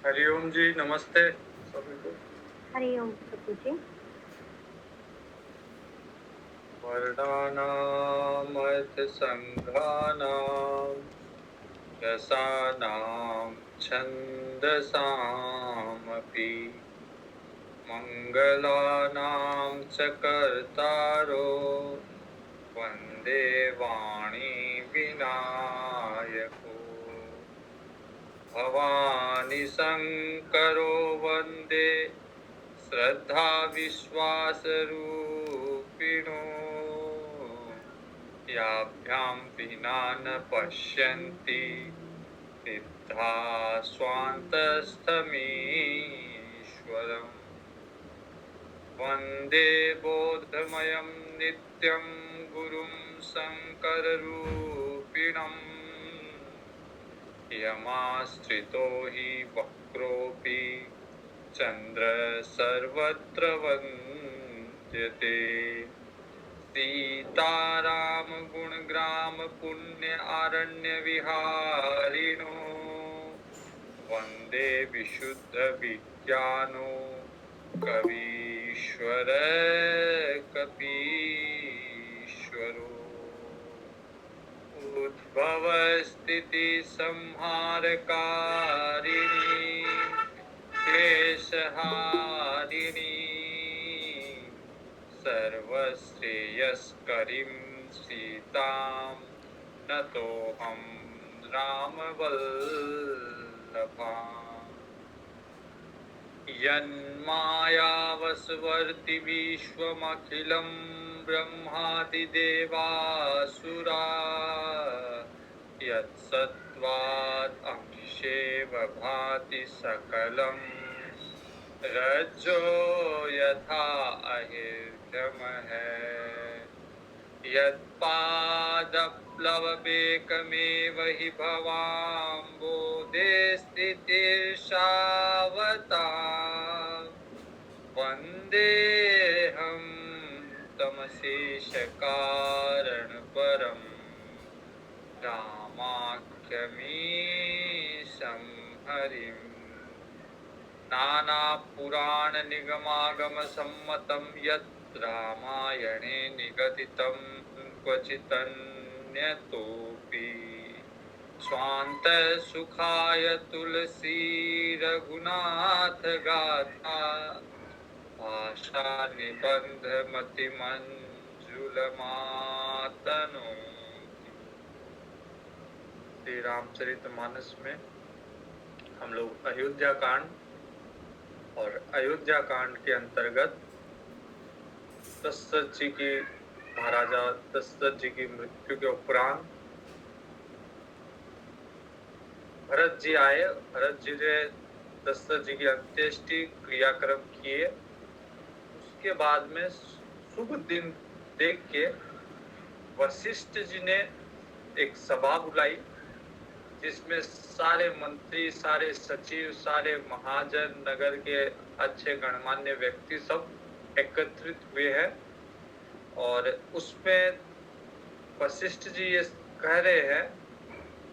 हरिओम जी, नमस्ते सभी को। हरिओम प्रभु जी। वर्णानामर्थसङ्घानां रसानां छन्दसामपि मङ्गलानां च कर्तारो वन्दे वाणी विनायको भवानी शङ्करो वन्दे श्रद्धा विश्वासरूपिणो याभ्यां विना न पश्यन्ति सिद्धा स्वान्तस्थमीश्वरम् वन्दे बोधमयं नित्यं गुरुं शङ्कररूपिणम् यमाश्रितो हि वक्रोऽपि चन्द्र सर्वत्र वन्द्यते सीताराम गुणग्राम पुण्य आरण्य विहारिणो वन्दे विशुद्ध विज्ञानो कवीश्वर कपीश्वरो उद्भव स्थिति संहारकारिणी क्लेशहारिणी सर्वश्रेयस्करीं सीतां नतोऽहं रामवल्लभाम् यन्मायावसवर्ति विश्वमखिलं ब्रह्मादिदेवासुरा यत्सत्त्वात् अंशेव भाति सकलं रज्जो यथा अहिर्भ्रमः यत्पादप्लवमेकमेव हि भवाम्बोधे स्थितिर्षावताम् वन्देऽहं तमशेषकारणपरं रामाख्यमीशं हरिम् नानापुराणनिगमागमसम्मतं यत् रामायणे निगदितं क्वचिदन्यतोऽपि स्वान्तसुखाय तुलसीरघुनाथगाथा भाषानिबन्धमतिमञ्जुलमातनोति। श्री रामचरितमानस में हम लोग अयोध्या कांड और अयोध्या कांड के अंतर्गत दशरथ जी की महाराजा दशरथ जी की मृत्यु के उपरांत भरत जी आए। भरत जी ने दशरथ जी की अंत्येष्टि क्रियाक्रम किए। उसके बाद में शुभ दिन देख के वशिष्ठ जी ने एक सभा बुलाई जिसमें सारे मंत्री, सारे सचिव, सारे महाजन, नगर के अच्छे गणमान्य व्यक्ति सब एकत्रित हुए हैं। और उसमें वशिष्ठ जी ये कह रहे हैं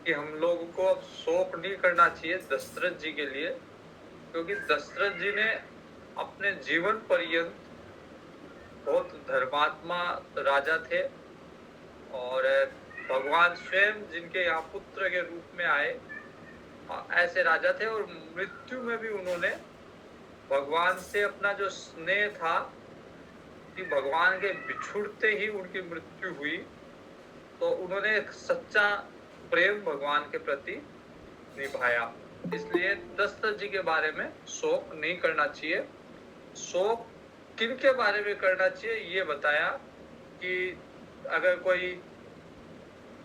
कि हम लोगों को अब शोक नहीं करना चाहिए दशरथ जी के लिए, क्योंकि दशरथ जी ने अपने जीवन पर्यंत बहुत धर्मात्मा राजा थे और भगवान स्वयं जिनके यहाँ पुत्र के रूप में आए ऐसे राजा थे। और मृत्यु में भी उन्होंने भगवान से अपना जो स्नेह था कि भगवान के बिछुड़ते ही उनकी मृत्यु हुई, तो उन्होंने एक सच्चा प्रेम भगवान के प्रति निभाया। इसलिए दशरथ जी के बारे में शोक नहीं करना चाहिए। शोक किन के बारे में करना चाहिए ये बताया कि अगर कोई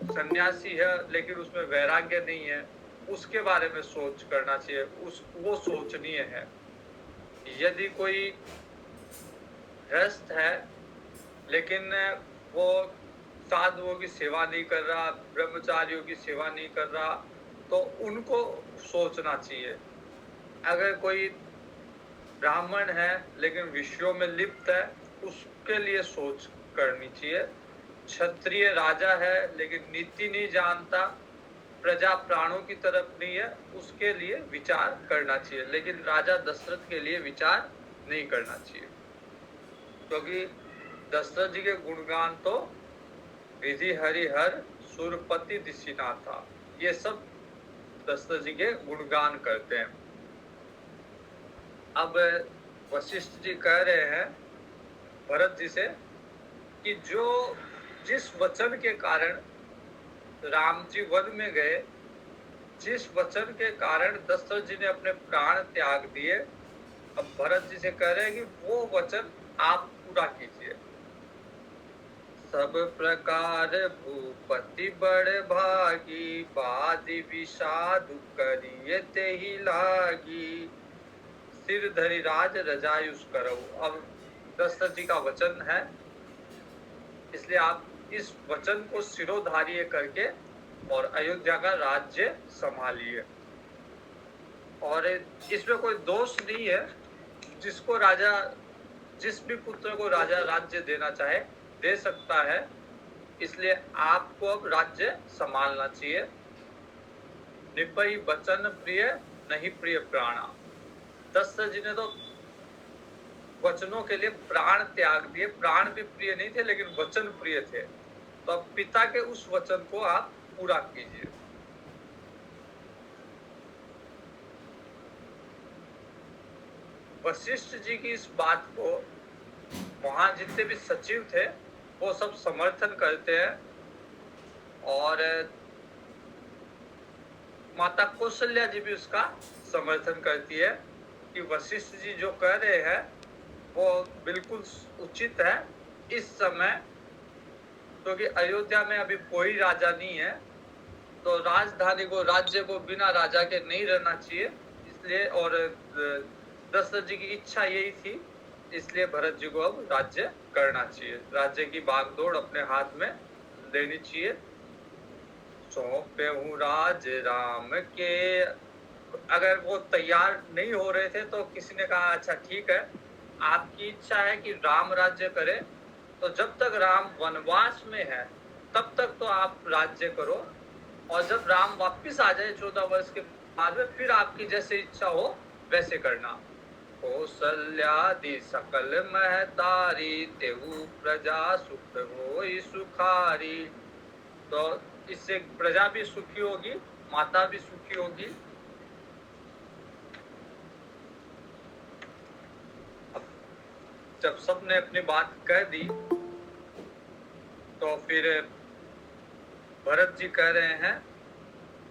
सन्यासी है लेकिन उसमें वैराग्य नहीं है, उसके बारे में सोच करना चाहिए, वो सोचनीय है। यदि कोई गृहस्थ है लेकिन वो साधुओं की सेवा नहीं कर रहा, ब्रह्मचारियों की सेवा नहीं कर रहा, तो उनको सोचना चाहिए। अगर कोई ब्राह्मण है लेकिन विषयों में लिप्त है, उसके लिए सोच करनी चाहिए। क्षत्रिय राजा है लेकिन नीति नहीं जानता, प्रजा प्राणों की तरफ नहीं है, उसके लिए विचार करना चाहिए, लेकिन राजा दशरथ के लिए विचार नहीं करना चाहिए, क्योंकि दशरथ जी के गुणगान तो विधि हरिहर सुरपति दिशिना था, ये सब दशरथ जी के गुणगान करते हैं। अब वशिष्ठ जी कह रहे हैं भरत जी से कि जिस वचन के कारण राम जी वन में गए, जिस वचन के कारण दशरथ जी ने अपने प्राण त्याग दिए, अब भरत जी से कह रहे हैं कि वो वचन आप पूरा कीजिए। सब प्रकार भूपति बड़ भागी, बादि विषाद करिए तेहि लागी, सिर धरि राज रजायुष करऊ। अब दशरथ जी का वचन है, इसलिए आप इस वचन को सिरोधार्य करके और अयोध्या का राज्य संभालिए। और इसमें कोई दोष नहीं है, जिसको राजा, जिस भी पुत्र को राजा राज्य देना चाहे दे सकता है, इसलिए आपको अब राज्य संभालना चाहिए। निपई वचन प्रिय नहीं प्रिय प्राणा, दशरथ जी ने तो वचनों के लिए प्राण त्याग दिए। प्राण भी प्रिय नहीं थे, लेकिन वचन प्रिय थे, तो अब पिता के उस वचन को आप पूरा कीजिए। वशिष्ठ जी की इस बात को वहां जितने भी सचिव थे वो सब समर्थन करते हैं, और माता कौशल्या जी भी उसका समर्थन करती है कि वशिष्ठ जी जो कह रहे हैं वो बिल्कुल उचित है। इस समय क्योंकि अयोध्या में अभी कोई राजा नहीं है, तो राजधानी को, राज्य को बिना राजा के नहीं रहना चाहिए, इसलिए, और दशरथ जी की इच्छा यही थी, इसलिए भरत जी को अब राज्य करना चाहिए, राज्य की बागडोर अपने हाथ में लेनी चाहिए। सौंपे हूँ राज राम के, अगर वो तैयार नहीं हो रहे थे तो किसी ने कहा अच्छा ठीक है, आपकी इच्छा है कि राम राज्य करे, तो जब तक राम वनवास में है तब तक तो आप राज्य करो, और जब राम वापिस आ जाए 14 वर्ष के बाद में, फिर आपकी जैसे इच्छा हो वैसे करना। कौशल्यादि सकल महतारी, तेहु प्रजा सुख होई सुखारी। तो इससे प्रजा भी सुखी होगी, माता भी सुखी होगी। जब सबने अपनी बात कह दी तो फिर भरत जी कह रहे हैं,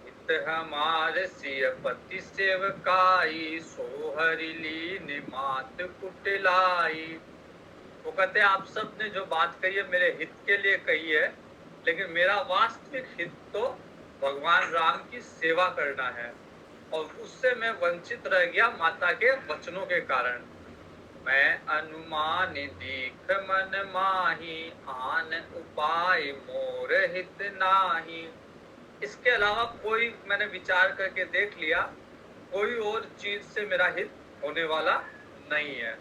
इत हमारे सिय पति सेवकाई, सोहरि लीन मात कुटिलाई। वो कहते आप सब ने जो बात कही है मेरे हित के लिए कही है, लेकिन मेरा वास्तविक हित तो भगवान राम की सेवा करना है, और उससे मैं वंचित रह गया माता के वचनों के कारण। मैं अनुमान दीख मन माही, आन उपाय मोर हित नाही। इसके अलावा कोई मैंने विचार करके देख लिया, कोई और चीज से मेरा हित होने वाला नहीं है।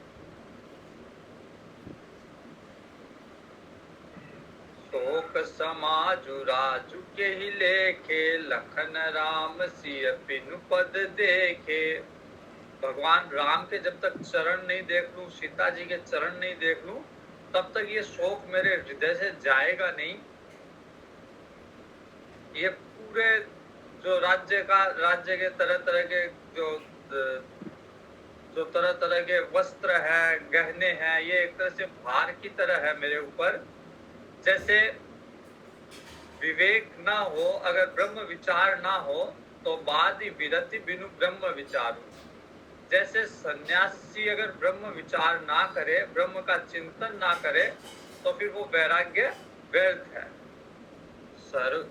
शोक समाजु राजु के ही लेखे, लखन राम सिय बिनु पद देखे। भगवान राम के जब तक चरण नहीं देख लूं, सीता जी के चरण नहीं देख लूं, तब तक ये शोक मेरे हृदय से जाएगा नहीं। ये पूरे जो राज्य के तरह तरह के जो तरह तरह के वस्त्र है, गहने हैं, ये एक तरह से भार की तरह है मेरे ऊपर। जैसे विवेक ना हो, अगर ब्रह्म विचार ना हो, तो बादि विरति बिनु ब्रह्म विचारू। जैसे सन्यासी अगर ब्रह्म विचार ना करे, ब्रह्म का चिंतन ना करे, तो फिर वो वैराग्य व्यर्थ है। सर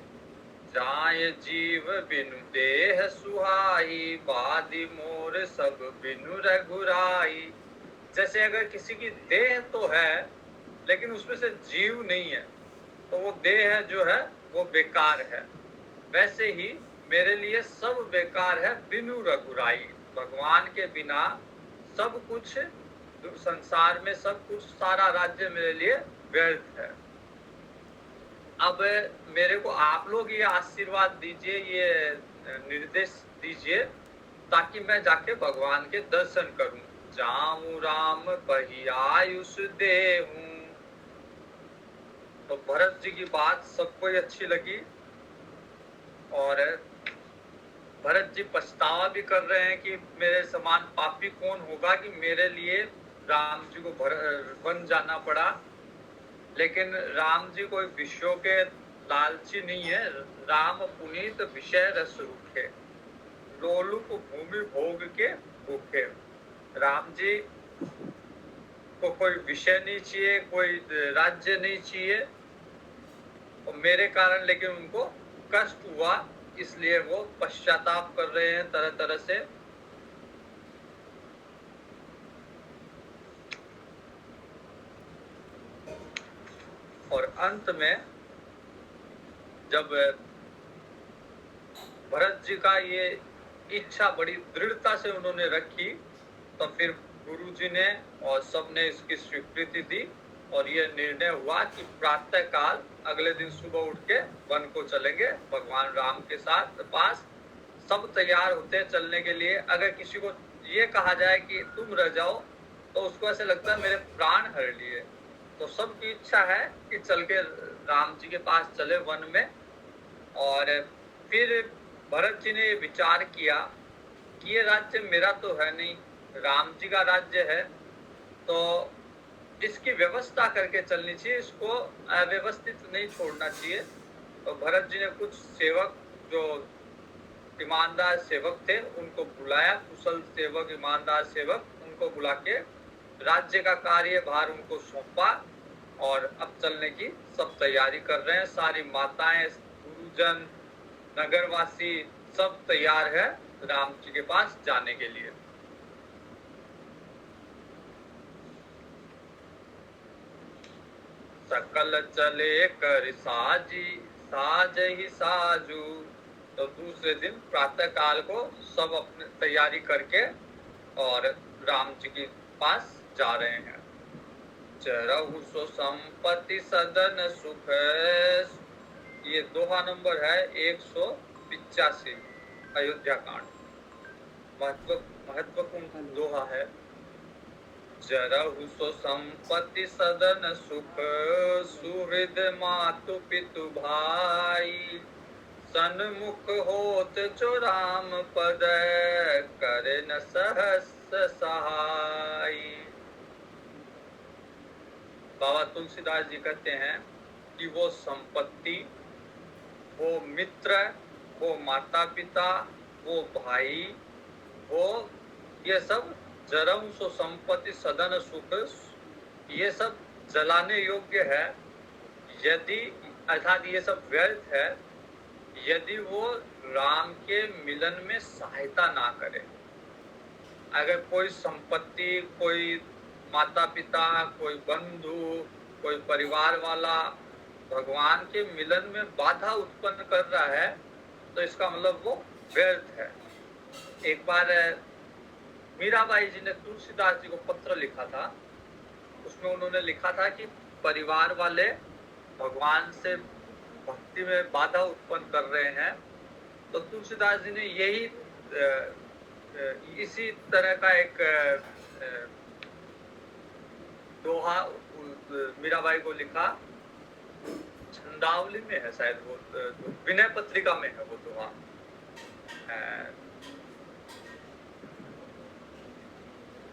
जाय जीव बिनु देह सुहाई, बादि मोर सब बिनु रघुराई। जैसे अगर किसी की देह तो है लेकिन उसमें से जीव नहीं है, तो वो देह जो है वो बेकार है। वैसे ही मेरे लिए सब बेकार है बिनु रघुराई। भगवान के बिना सब कुछ संसार में, सब कुछ, सारा राज्य मेरे लिए व्यर्थ है। अब मेरे को आप लोग ये आशीर्वाद दीजिए, ये निर्देश दीजिए, ताकि मैं जाके भगवान के दर्शन करूं। जाऊं राम बही आयुष देहूं। तो भरत जी की बात सबको ही अच्छी लगी और भरत जी पछतावा भी कर रहे हैं कि मेरे समान पापी कौन होगा कि मेरे लिए राम जी को वन जाना पड़ा। लेकिन राम जी कोई विषयों के लालची नहीं है। राम पुनीत विषय रस रूखे, लोलुप भूमि भोग के भूखे। राम जी को कोई विषय नहीं चाहिए, कोई राज्य नहीं चाहिए, और मेरे कारण लेकिन उनको कष्ट हुआ, इसलिए वो पश्चाताप कर रहे हैं तरह तरह से। और अंत में जब भरत जी का ये इच्छा बड़ी दृढ़ता से उन्होंने रखी, तो फिर गुरु जी ने और सबने इसकी स्वीकृति दी और ये निर्णय हुआ कि प्रातः काल अगले दिन सुबह उठ के वन को चलेंगे भगवान राम के साथ पास। सब तैयार होते हैं चलने के लिए। अगर किसी को ये कहा जाए कि तुम रह जाओ, तो उसको ऐसे लगता है मेरे प्राण हर लिए। तो सबकी इच्छा है कि चल के राम जी के पास चले वन में। और फिर भरत जी ने ये विचार किया कि ये राज्य मेरा तो है नहीं, राम जी का राज्य है, तो इसकी व्यवस्था करके चलनी चाहिए, इसको अव्यवस्थित नहीं छोड़ना चाहिए। तो भरत जी ने कुछ सेवक जो ईमानदार सेवक थे उनको बुलाया, कुशल सेवक, ईमानदार सेवक, उनको बुला के राज्य का कार्यभार उनको सौंपा और अब चलने की सब तैयारी कर रहे हैं। सारी माताएं, गुरुजन, नगरवासी सब तैयार है राम जी के पास जाने के लिए। सकल चले कर साजी, साज ही साजू। तो दूसरे दिन प्रातः काल को सब अपने तैयारी करके और राम जी के पास जा रहे हैं। चरहु सो संपत्ति सदन सुख, ये दोहा नंबर है 185 अयोध्या कांड। महत्वपूर्ण दोहा है। जरहु सो संपत्ति सदन सुख, सुहृद मातु पितु भाई। सन्मुख होत जो राम पद, करे न सहस सहाय। बाबा तुलसीदास जी कहते हैं कि वो संपत्ति, वो मित्र, वो माता पिता, वो भाई, वो ये सब जरम सो संपत्ति सदन सुख, ये सब जलाने योग्य है यदि, अर्थात ये सब व्यर्थ है यदि वो राम के मिलन में सहायता ना करे। अगर कोई संपत्ति, कोई माता पिता, कोई बंधु, कोई परिवार वाला भगवान के मिलन में बाधा उत्पन्न कर रहा है, तो इसका मतलब वो व्यर्थ है। एक बार मीराबाई जी ने तुलसीदास जी को पत्र लिखा था, उसमें उन्होंने लिखा था कि परिवार वाले भगवान से भक्ति में बाधा उत्पन्न कर रहे हैं। तो तुलसीदास जी ने यही इसी तरह का एक दोहा मीराबाई को लिखा। छंदावली में है शायद, वो विनय पत्रिका में है वो दोहा।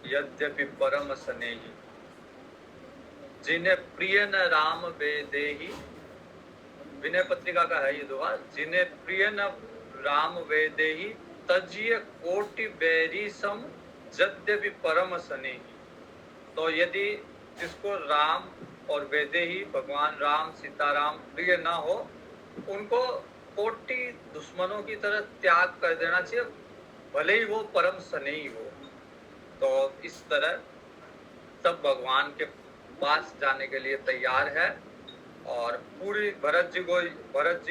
यद्यपि परम स्नेही, जिन्हें प्रिय न राम वेदेही। विनय पत्रिका का है ये दोहा। जिन्हें प्रिय न राम वेदेही, तजिय कोटि बैरी सम, यद्यपि परम स्नेही। तो यदि जिसको राम और वैदेही, भगवान राम, सीताराम प्रिय ना हो, उनको कोटि दुश्मनों की तरह त्याग कर देना चाहिए, भले ही वो परम स्नेही हो। तो इस तरह सब भगवान के पास जाने के लिए तैयार है। और पूरी भरत जी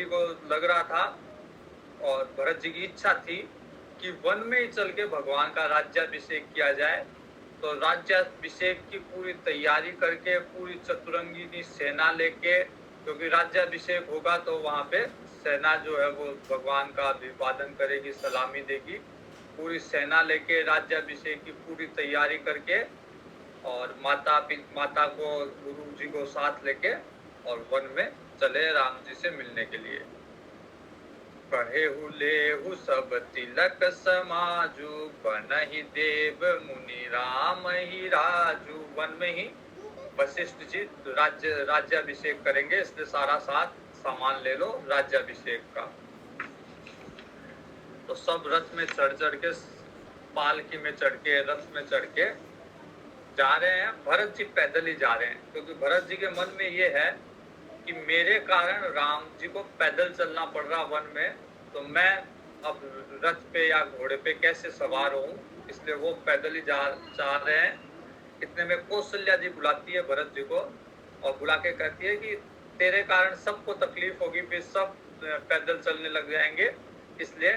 को लग रहा था और भरत जी की इच्छा थी कि वन में ही चल के भगवान का राज्याभिषेक किया जाए। तो राज्याभिषेक की पूरी तैयारी करके, पूरी चतुरंगिनी सेना लेके क्योंकि राज्याभिषेक होगा तो वहां पे सेना जो है वो भगवान का अभिवादन करेगी, सलामी देगी। पूरी सेना लेके राज्याभिषेक की पूरी तैयारी करके और माता को, गुरु जी को साथ लेके और वन में चले राम जी से मिलने के लिए। कहेहु लेहु सब तिलक समाजु, बनहि देव मुनि राम ही राजू। वन में ही वशिष्ठ जी राज्याभिषेक करेंगे, इसलिए सारा साथ सामान ले लो राज्याभिषेक का। तो सब रथ में चढ़ के, पालकी में चढ़ के, रथ में चढ़ के जा रहे हैं। भरत जी पैदल ही जा रहे हैं, क्योंकि भरत जी के मन में ये है कि मेरे कारण राम जी को पैदल चलना पड़ रहा वन में, तो मैं अब रथ पे या घोड़े पे कैसे सवार हूँ, इसलिए वो पैदल ही जा रहे हैं। इतने में कौशल्या जी बुलाती है भरत जी को और बुला के कहती है कि तेरे कारण सबको तकलीफ होगी, फिर सब पैदल चलने लग जाएंगे, इसलिए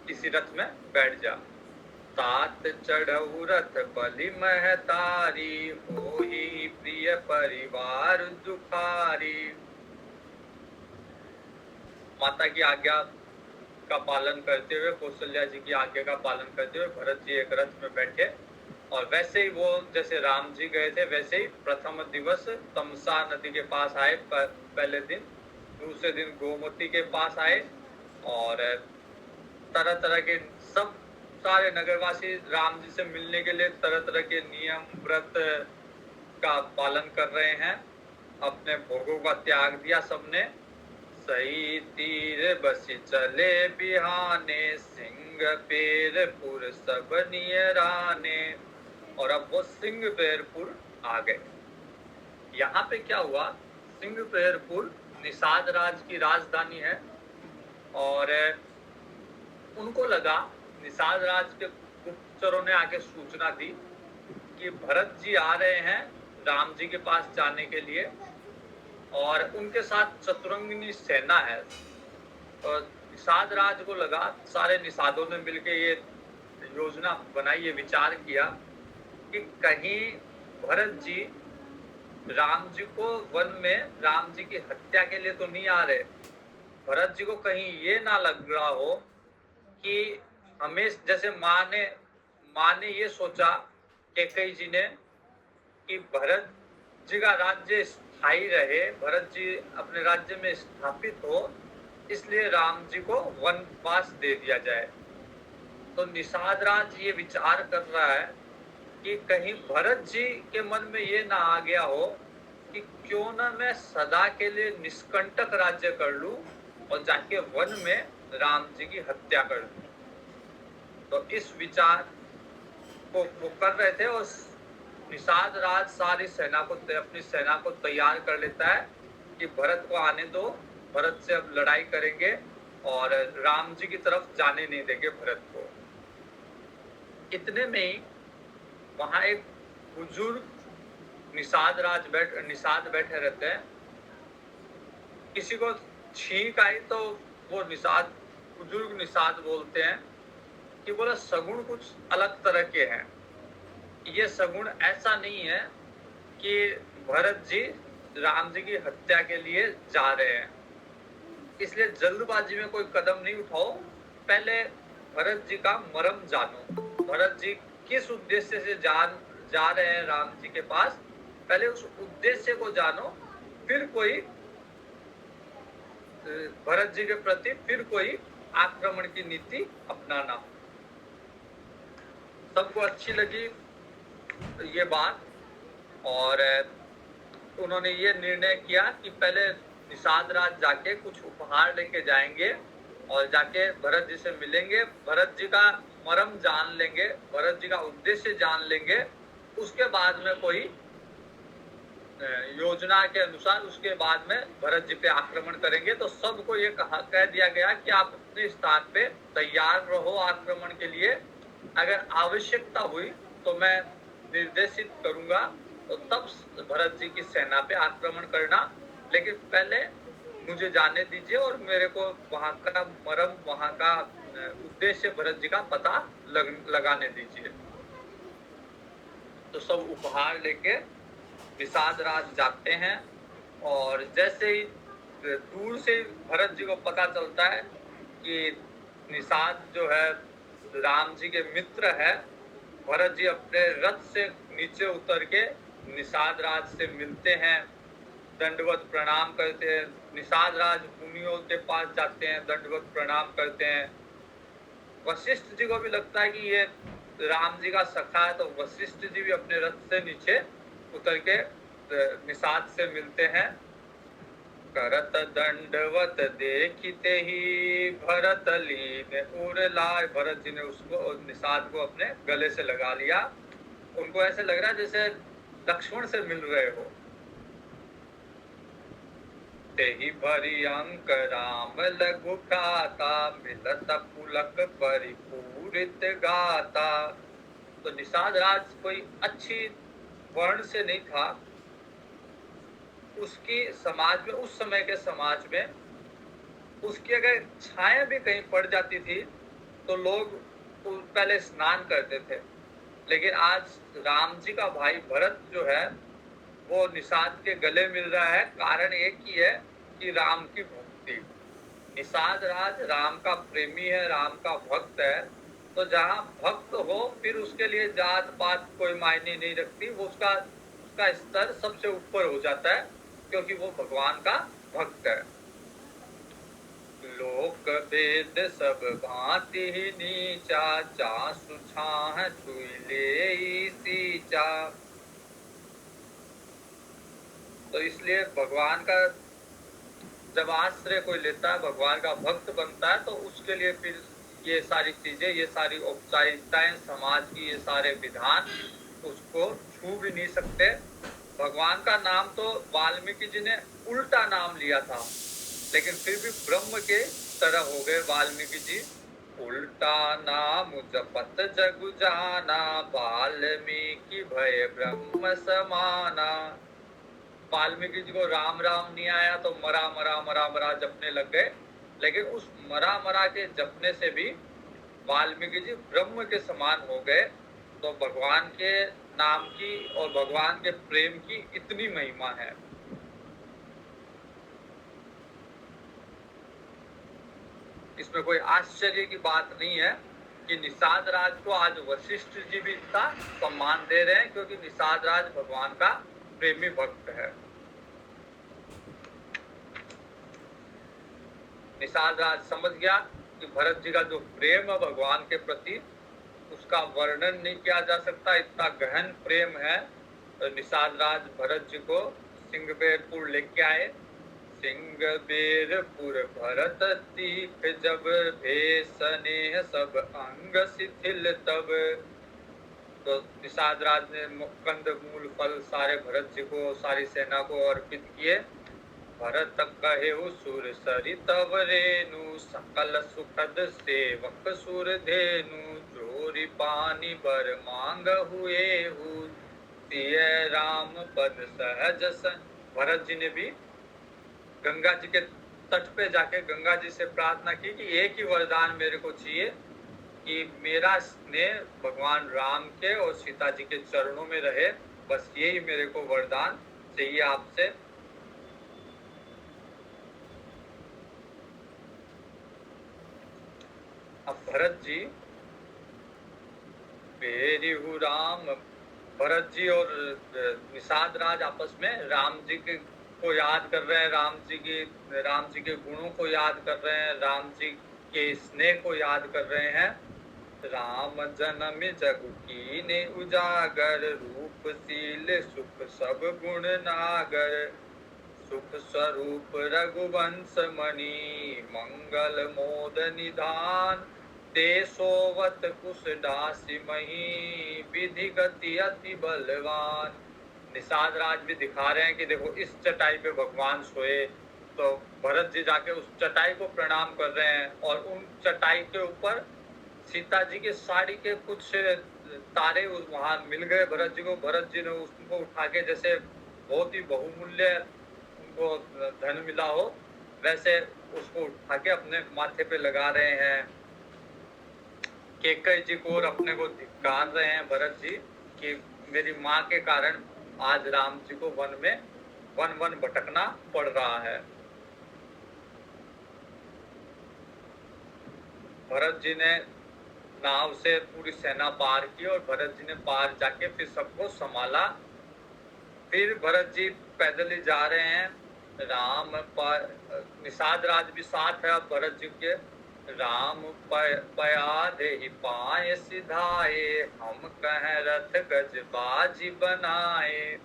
किसी रथ में बैठ जा। तात चढ़ऊ रथ बलि महतारी, होई प्रिय परिवार दुखारी। माता की आज्ञा का पालन करते हुए, कौशल्या जी की आज्ञा का पालन करते हुए भरत जी एक रथ में बैठे। और वैसे ही वो जैसे राम जी गए थे वैसे ही प्रथम दिवस तमसा नदी के पास आए पहले दिन, दूसरे दिन गोमती के पास आए और तरह तरह के सब सारे नगरवासी राम जी से मिलने के लिए तरह तरह के नियम व्रत का पालन कर रहे हैं। अपने भोगों का त्याग दिया सबने। सही तीर बसी चले बिहाने, सिंह पेरपुर सब नियराने। और अब वो सिंह पेरपुर आ गए। यहाँ पे क्या हुआ, सिंह पेरपुर निषाद राज की राजधानी है और उनको लगा, निषाद राज के गुप्तचरों ने आके सूचना दी कि भरत जी आ रहे हैं राम जी के पास जाने के लिए और उनके साथ चतुरंगिनी सेना है। और निषाद राज को लगा, सारे निषादों ने मिलकर ये योजना बनाई, ये विचार किया कि कहीं भरत जी राम जी को वन में राम जी की हत्या के लिए तो नहीं आ रहे। भरत जी को कहीं ये ना लग रहा हो कि हमें, जैसे माँ ने ये सोचा कैकेयी जी ने कि भरत जी का राज्य स्थायी रहे, भरत जी अपने राज्य में स्थापित हो, इसलिए राम जी को वनवास दे दिया जाए। तो निषाद राज ये विचार कर रहा है कि कहीं भरत जी के मन में ये ना आ गया हो कि क्यों ना मैं सदा के लिए निष्कंटक राज्य कर लूं और जाके वन में राम जी की हत्या कर दूं। तो इस विचार को वो कर रहे थे और निषाद राज सारी सेना को, अपनी सेना को तैयार कर लेता है कि भरत को आने दो, भरत से अब लड़ाई करेंगे और राम जी की तरफ जाने नहीं देंगे भरत को। इतने में ही वहां एक बुजुर्ग निषाद बैठे रहते हैं। किसी को छींक आई तो वो बुजुर्ग निषाद बोलते हैं कि बोला सगुण कुछ अलग तरह के हैं। ये सगुण ऐसा नहीं है कि भरत जी राम जी की हत्या के लिए जा रहे हैं, इसलिए जल्दबाजी में कोई कदम नहीं उठाओ। पहले भरत जी का मर्म जानो, भरत जी किस उद्देश्य से जा रहे हैं राम जी के पास, पहले उस उद्देश्य को जानो, फिर कोई भरत जी के प्रति फिर कोई आक्रमण की नीति अपनाना। सबको अच्छी लगी ये बात और उन्होंने ये निर्णय किया कि पहले निषाद राज जाके कुछ उपहार लेके जाएंगे और जाके भरत जी से मिलेंगे, भरत जी का मर्म जान लेंगे, भरत जी का उद्देश्य जान लेंगे। उसके बाद में कोई योजना के अनुसार उसके बाद में भरत जी पे आक्रमण करेंगे। तो सबको ये कह दिया गया कि आप अपने स्थान पे तैयार रहो आक्रमण के लिए, अगर आवश्यकता हुई तो मैं निर्देशित करूंगा तो तब भरत जी की सेना पे आक्रमण करना, लेकिन पहले मुझे जाने दीजिए और मेरे को वहां का मर्म, वहां का उद्देश्य भरत जी का पता लगाने दीजिए। तो सब उपहार लेके निषाद राज जाते हैं और जैसे ही दूर से भरत जी को पता चलता है कि निषाद जो है राम जी के मित्र है। भरत जी अपने रथ से नीचे उतर के निषाद राज से मिलते हैं, दंडवत प्रणाम करते हैं। निषाद राज मुनियों के पास जाते हैं, दंडवत प्रणाम करते हैं। वशिष्ठ जी को भी लगता है कि ये राम जी का सखा है, तो वशिष्ठ जी भी अपने रथ से नीचे उतर के निषाद से मिलते हैं। करत दंडवत देखते ही भरत लीन उर लाए। भरत जी ने उसको निषाद को अपने गले से लगा लिया। उनको ऐसे लग रहा है जैसे लक्ष्मण से मिल रहे हो। तेहि भरी अंक राम लघु भ्राता, मिलत पुलक परिपूरित गाता। तो निषाद राज कोई अच्छी वर्ण से नहीं था। उसकी समाज में, उस समय के समाज में उसकी अगर छाया भी कहीं पड़ जाती थी तो लोग पहले स्नान करते थे। लेकिन आज राम जी का भाई भरत जो है वो निषाद के गले मिल रहा है। कारण एक ही है कि राम की भक्ति। निषाद राज राम का प्रेमी है, राम का भक्त है। तो जहाँ भक्त हो फिर उसके लिए जात पात कोई मायने नहीं रखती। वो उसका स्तर सबसे ऊपर हो जाता है क्योंकि वो भगवान का भक्त है। लोक वेद सब भांति ही नीचा, चासु छाह छुई ले सींचा। तो इसलिए भगवान का जब आश्रय कोई लेता है, भगवान का भक्त बनता है, तो उसके लिए फिर ये सारी चीजें, ये सारी औपचारिकताएं, समाज की ये सारे विधान उसको छू भी नहीं सकते। भगवान का नाम तो वाल्मीकि जी ने उल्टा नाम लिया था, लेकिन फिर भी ब्रह्म के तरह हो गए वाल्मीकि जी। उल्टा नाम जपत जग जाना, वाल्मीकि भय ब्रह्म समाना। वाल्मीकि जी को राम राम नहीं आया तो मरा मरा मरा मरा जपने लग गए। लेकिन उस मरा मरा के जपने से भी वाल्मीकि जी ब्रह्म के समान हो गए। तो भगवान के नाम की और भगवान के प्रेम की इतनी महिमा है। इसमें कोई आश्चर्य की बात नहीं है कि निषाद राज को आज वशिष्ठ जी भी इतना सम्मान दे रहे हैं, क्योंकि निषाद राज भगवान का प्रेमी भक्त है। निषाद राज समझ गया कि भरत जी का जो प्रेम है भगवान के प्रति, उसका वर्णन नहीं किया जा सकता, इतना गहन प्रेम है। तो निषाद राज भरत जी को सिंहबेरपुर लेके आए। सिंहबेरपुर भरत तीख जब, भेषनेह सब अंग शिथिल तब। तो निषाद राज ने कंद मूल फल सारे भरत जी को, सारी सेना को अर्पित किए। भरत कहेउ सुर सरि तव रेनु, सकल सुखद सेवक सुर धेनु। जोरी पानी बर मांग हुए हु, सिय राम पद सहज सन। भरत जी ने भी गंगा जी के तट पे जाके गंगा जी से प्रार्थना की कि एक ही वरदान मेरे को चाहिए कि मेरा स्नेह भगवान राम के और सीता जी के चरणों में रहे। बस यही मेरे को वरदान चाहिए आपसे। अब भरत जी बेरिहु राम, भरत जी और निषाद राज आपस में राम जी को याद कर रहे हैं, राम जी के गुणों को याद कर रहे हैं, राम जी के स्नेह को याद कर रहे हैं। राम जन्म जग कीने उजागर, रूपशील सुख सब गुण नागर। सुख स्वरूप रघुवंश मणि, मंगल मोद निधान। देशोवत कुश दासी मही, विधि गति अति बलवान। निषाद राज भी दिखा रहे हैं कि देखो इस चटाई पे भगवान सोए। तो भरत जी जाके उस चटाई को प्रणाम कर रहे हैं और उन चटाई के ऊपर सीता जी के साड़ी के कुछ तारे वहां मिल गए भरत जी को। भरत जी ने उसको उठा के, जैसे बहुत ही बहुमूल्य उनको धन मिला हो, वैसे उसको उठा के अपने माथे पे लगा रहे हैं। केकई जी को और अपने को धिक्कार रहे हैं भरत जी कि मेरी माँ के कारण आज राम जी को वन भटकना पड़ रहा है। भरत जी ने नाव से पूरी सेना पार की और भरत जी ने पार जाके फिर सबको संभाला। फिर भरत जी पैदल ही जा रहे हैं। राम पर निषाद राज भी साथ है अब भरत जी के। राम पया दे पाए सिधाए, हम कह रथ गज बाजी बनाए।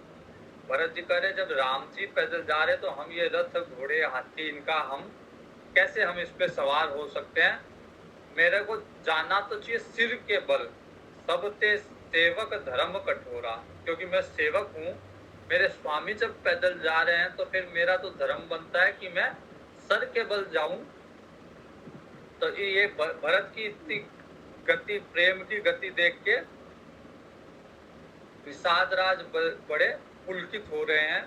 भरत जी कह रहे जब राम जी पैदल जा रहे तो हम ये रथ घोड़े हाथी इनका हम कैसे हम इस पे सवार हो सकते हैं। मेरे को जाना तो चाहिए सिर के बल, सब ते सेवक धर्म कठोरा, क्योंकि मैं सेवक हूँ। मेरे स्वामी जब पैदल जा रहे हैं तो फिर मेरा तो धर्म बनता है कि मैं सर के बल जाऊं। तो ये भरत की इतनी गति, प्रेम की गति देख के निषाद राज बड़े पुलकित हो रहे हैं।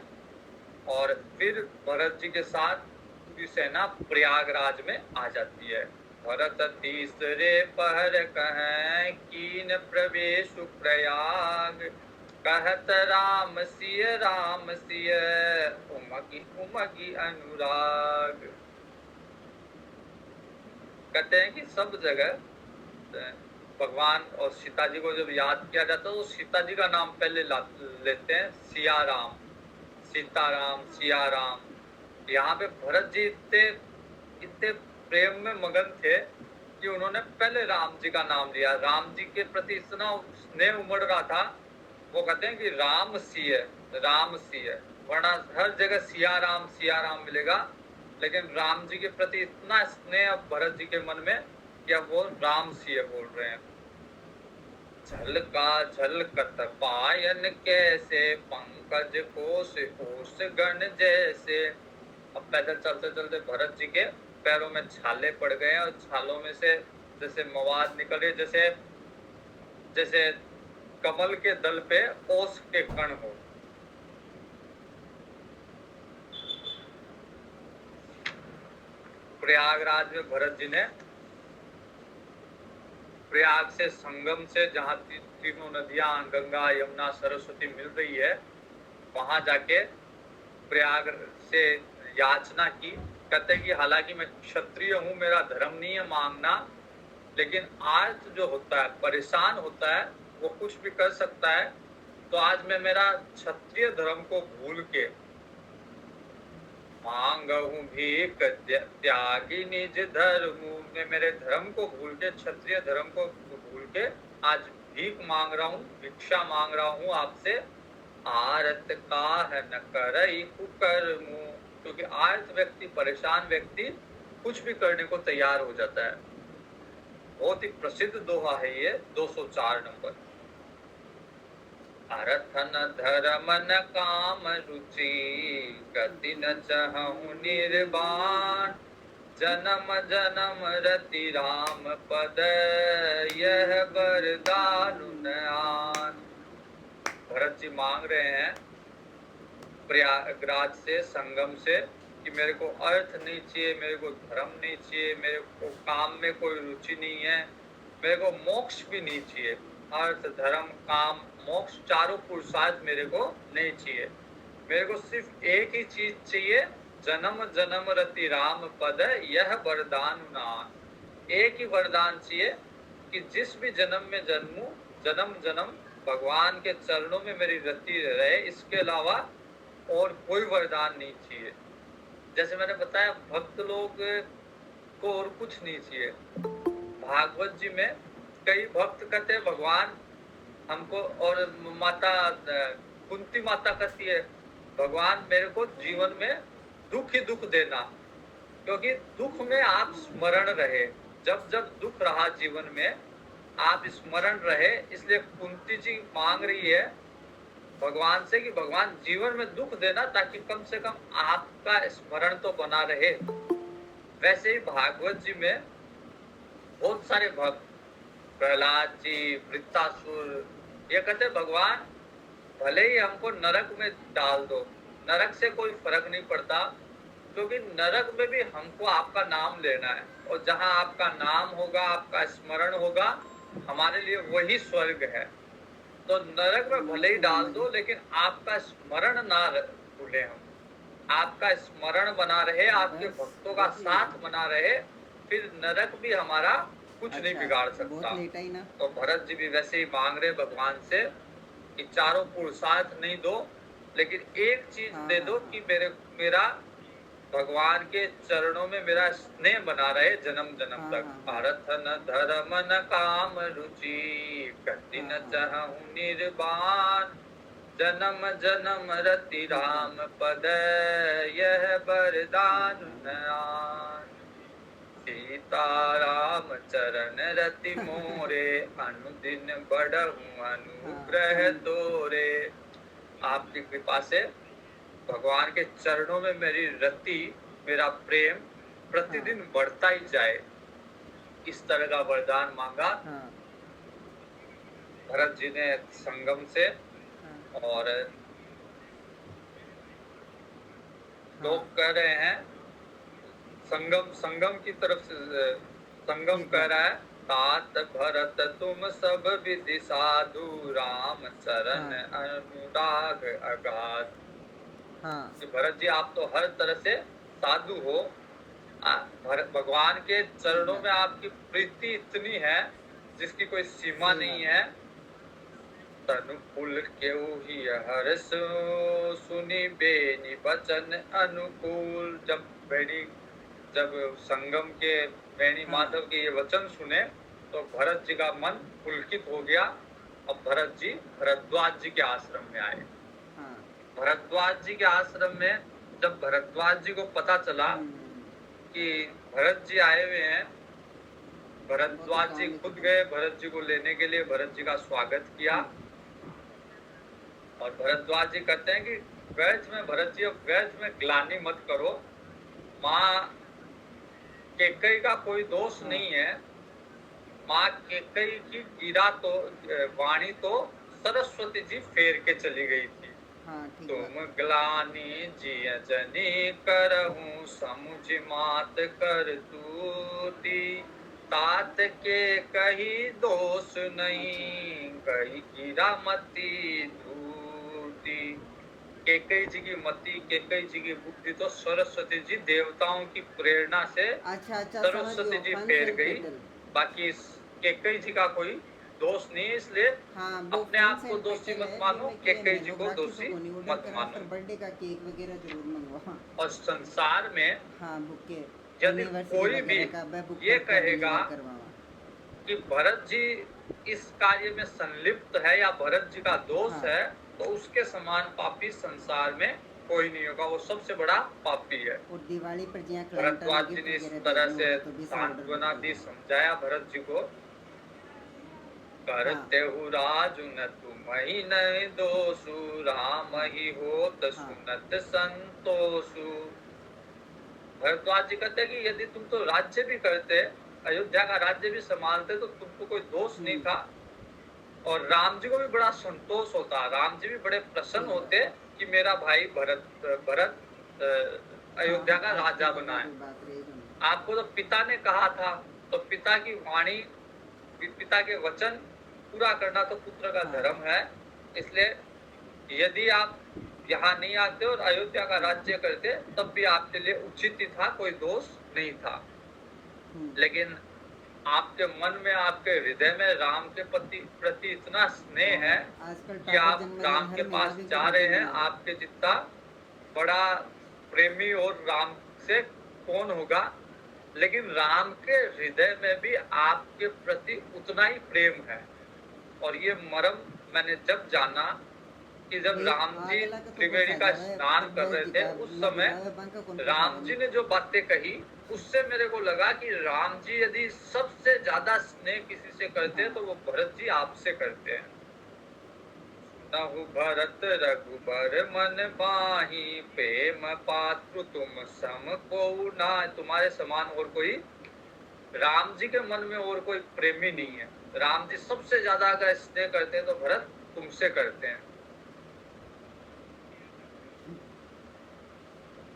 और फिर भरत जी के साथ पूरी सेना प्रयागराज में आ जाती है। भरत तीसरे पहर कहें कीन प्रवेश प्रयाग, कहत राम सिय उमगी उमगी अनुराग। कहते हैं कि सब जगह भगवान और सीता जी को जब याद किया जाता है तो सीता जी का नाम पहले लेते हैं, सिया राम, सीताराम, सिया राम। यहाँ पे भरत जी इतने प्रेम में मगन थे कि उन्होंने पहले राम जी का नाम लिया। राम जी के प्रति इतना स्नेह उमड़ रहा था, वो कहते हैं कि राम सिय, राम सिय। वरना हर जगह सिया राम मिलेगा, लेकिन राम जी के प्रति इतना स्नेह अब भरत जी के मन में कि अब वो राम सिय बोल रहे हैं। झलका झलकत पायन कैसे, पंकज कोश कोश गण जैसे। अब पैदल चलते चलते भरत जी के पैरों में छाले पड़ गए और छालों में से जैसे मवाद निकल रहे, जैसे जैसे कमल के दल पे ओस के कण हो। प्रयागराज में भरत जी ने प्रयाग से संगम से जहाँ तीनों नदियां गंगा यमुना सरस्वती मिल रही है, वहां जाके प्रयाग से याचना की। कहते कि हालांकि मैं क्षत्रिय हूँ, मेरा धर्म नहीं है मांगना, लेकिन आज जो होता है, परेशान होता है, वो कुछ भी कर सकता है। तो आज मैं मेरा क्षत्रिय धर्म को भूल के मांगहूं भीख त्यागी निज धर्म, मैं मेरे धर्म को भूल के, क्षत्रिय धर्म को भूल के आज भीख मांग रहा हूँ, भिक्षा मांग रहा हूँ आपसे। आरत काह न करई कुकर्म, क्योंकि आर्त व्यक्ति, परेशान व्यक्ति कुछ भी करने को तैयार हो जाता है। बहुत ही प्रसिद्ध दोहा है ये, 204 नंबर। अर्थ न धर्म न काम रुचि, गति न चहु निर्वाण, जन्म जन्म रति राम पद, यह वरदानु नयान। भरत जी मांग रहे हैं प्रयागराज से, संगम से, कि मेरे को अर्थ नहीं चाहिए, मेरे को धर्म नहीं चाहिए, मेरे को काम में कोई रुचि नहीं है, मेरे को मोक्ष भी नहीं चाहिए। अर्थ धर्म काम मोक्ष चारों पुरुषार्थ मेरे को नहीं चाहिए। मेरे को सिर्फ एक ही चीज चाहिए, जन्म जन्म रति राम पद, यह वरदान नान। एक ही वरदान चाहिए कि जिस भी जन्म में जन्मूं, जन्म जन्म भगवान के चरणों में मेरी रति रहे, इसके अलावा और कोई वरदान नहीं चाहिए। जैसे मैंने बताया, भक्त लोग को और कुछ नहीं चाहिए। भागवत जी में कई भक्त कहते हैं भगवान हमको, और माता कुंती माता कहती है भगवान मेरे को जीवन में दुख ही दुख देना, क्योंकि दुख में आप स्मरण रहे, जब जब दुख रहा जीवन में आप स्मरण रहे। इसलिए कुंती जी मांग रही है भगवान से कि भगवान जीवन में दुख देना, ताकि कम से कम आपका स्मरण तो बना रहे। वैसे ही भागवत जी में बहुत सारे भक्त, प्रहलाद जी, वृत्तासुर, ये कहते भगवान भले ही हमको नरक में डाल दो, नरक से कोई फर्क नहीं पड़ता, क्योंकि नरक में भी हमको आपका नाम लेना है, और जहाँ आपका नाम होगा, आपका स्मरण होगा, हमारे लिए वही स्वर्ग है। तो नरक में भले ही डाल दो, लेकिन आपका स्मरण ना भूले हम, आपका स्मरण बना रहे, आपके भक्तों का साथ बना रहे, फिर नरक भी हमारा कुछ नहीं अच्छा, बिगाड़ बहुत सकता। लेट आई ना। तो भरत जी भी वैसे ही मांग रहे भगवान से कि चारों पुरुषार्थ नहीं दो, लेकिन एक चीज हाँ दे हाँ दो हाँ कि मेरा भगवान के चरणों में मेरा स्नेह बना रहे जन्म जन्म हाँ तक। हाँ हाँ अर्थ न धर्म न काम रुचि, गति हाँ न हाँ चाहूं निर्वाण, जन्म जन्म रति ठीक राम पद, यह हाँ वरदान हाँ न आन। सीता राम चरण रति मोरे, अनुदिन बढ़हूं हाँ अनुग्रह तोरे। आपकी कृपा से भगवान के चरणों में मेरी रति, मेरा प्रेम हाँ प्रतिदिन बढ़ता ही जाए, इस तरह का वरदान मांगा हाँ भरत जी ने संगम से। हाँ और हाँ लोग कह रहे हैं संगम संगम की तरफ से, संगम ठीक कह बात रहा है। है, तात भरत तुम सब विधि साधु, राम चरण हाँ अनुराग अगाध। हाँ कि भरत जी आप तो हर तरह से साधु हो, भगवान के ठीक चरणों में बात है। आपकी प्रीति इतनी है जिसकी कोई सीमा सही नहीं बात है। तनु पुल केहू ही हर्ष, सुनी बेनी बचन अनुकूल। जब संगम के बेनी हाँ माधव के ये वचन सुने तो भरत जी का मन पुलकित हो गया। अब भरत जी भरद्वाज जी के आश्रम में आए। हाँ भरद्वाज जी के आश्रम में जब भरद्वाज जी को पता चला हम्म। कि भरत जी आए हुए हैं, वो तो भरद्वाज जी कहानी खुद खत्म। गए भरत जी को लेने के लिए, भरत जी का स्वागत किया। और भरद्वाज जी कहते हैं कि व्यर्थ में भरत जी, अब व्यर्थ में ग्लानि मत करो, माँ कैकेयी का कोई दोष हाँ नहीं है। माँ कैकेयी की गिरा तो वाणी तो सरस्वती जी फेर के चली गई थी। हाँ ठीक बात तुम है। ग्लानि जिय जनी करहूं, समुझ मात कर तूती, तात के कही दोष अच्छा नहीं, कही गिरा मती धूती। कैकेयी जी की मति, कैकेयी जी की बुद्धि तो सरस्वती जी देवताओं की प्रेरणा से अच्छा अच्छा, समझ सरस्वती गयो, जी फन फेर सेल गई। पेटल। बाकी कैकेयी जी का कोई दोष नहीं है, इसलिए हाँ वो अपने फन आप को सेल दोषी पेटल मत है जो मानो, मैं किए कैकेयी जी मेलोग को राखी तो दोषी कोनी ऑर्डर मत करा, मानो। पर बर्थडे का केक वगैरह जरूर मंगवा। और संसार में हाँ बुके, यदि एनिवर्सरी कोई भी वगैरह का वह बुक ये करके कहेगा डिलीवर करवावा। कि भरत जी इस कार्य में संलिप्त है या भरत जी का दोष हाँ है, तो उसके समान पापी संसार में कोई नहीं होगा, वो सबसे बड़ा पापी है। और दिवाली पर जहाँ क्लाइंटा ने भरद्वाज जी गिफ्ट ने इस वगैरह तरह भेजने से होगा तो भी सब ऑर्डर बुक सांत्वना दी, करवावा। समझाया भरत जी को। हाँ करते हु राजु न तुम ही नहीं दोषु, राम हाँ ही होत हाँ सुनत संतोषु। भरद्वाज जी कहते हैं कि यदि तुम तो राज्य भी करते, अयोध्या का राज्य भी संभालते, तो तुमको कोई दोष नहीं हम्म, था। और राम जी को भी बड़ा संतोष होता, राम जी भी बड़े प्रसन्न ठीक बात होते है। कि मेरा भाई भरत भरत हाँ अयोध्या का आज राजा की बना जगह है। कोई बात रही तो नहीं। आपको तो पिता ने कहा था, तो पिता की वाणी, पिता के वचन पूरा करना तो पुत्र का हाँ धर्म है। इसलिए यदि आप यहाँ नहीं आते और अयोध्या का राज्य करते, तब भी आपके लिए उचित ही था, कोई दोष नहीं था। लेकिन आपके मन में, आपके हृदय में राम के प्रति इतना स्नेह है और आजकल कि टाटा आप जन्मदिन राम के हर महीना पास भी जा कोई रहे तो हैं। मना रहे। आपके जितना बड़ा प्रेमी और राम से कौन होगा, लेकिन राम के हृदय में भी आपके प्रति उतना ही प्रेम है। और ये मर्म मैंने जब जाना कि जब भाई राम जी आगला का तो कोई त्रिवेणी का फायदा है, स्नान कर भरद्वाज रहे जी थे, का उस न समय बुलावे बांका कौन कोई राम फायदा जी नहीं। ने जो बातें कही, उससे मेरे को लगा कि राम जी यदि सबसे ज्यादा स्नेह किसी से करते हैं हाँ तो वो भरत जी आपसे करते हैं। सुनहु भरत रघुबर मन बाही, प्रेम पात्रु तुम सम को ना। तुम्हारे समान और कोई, राम जी के मन में और कोई प्रेमी नहीं है। राम जी सबसे ज्यादा अगर स्नेह करते हैं तो भरत तुमसे करते हैं।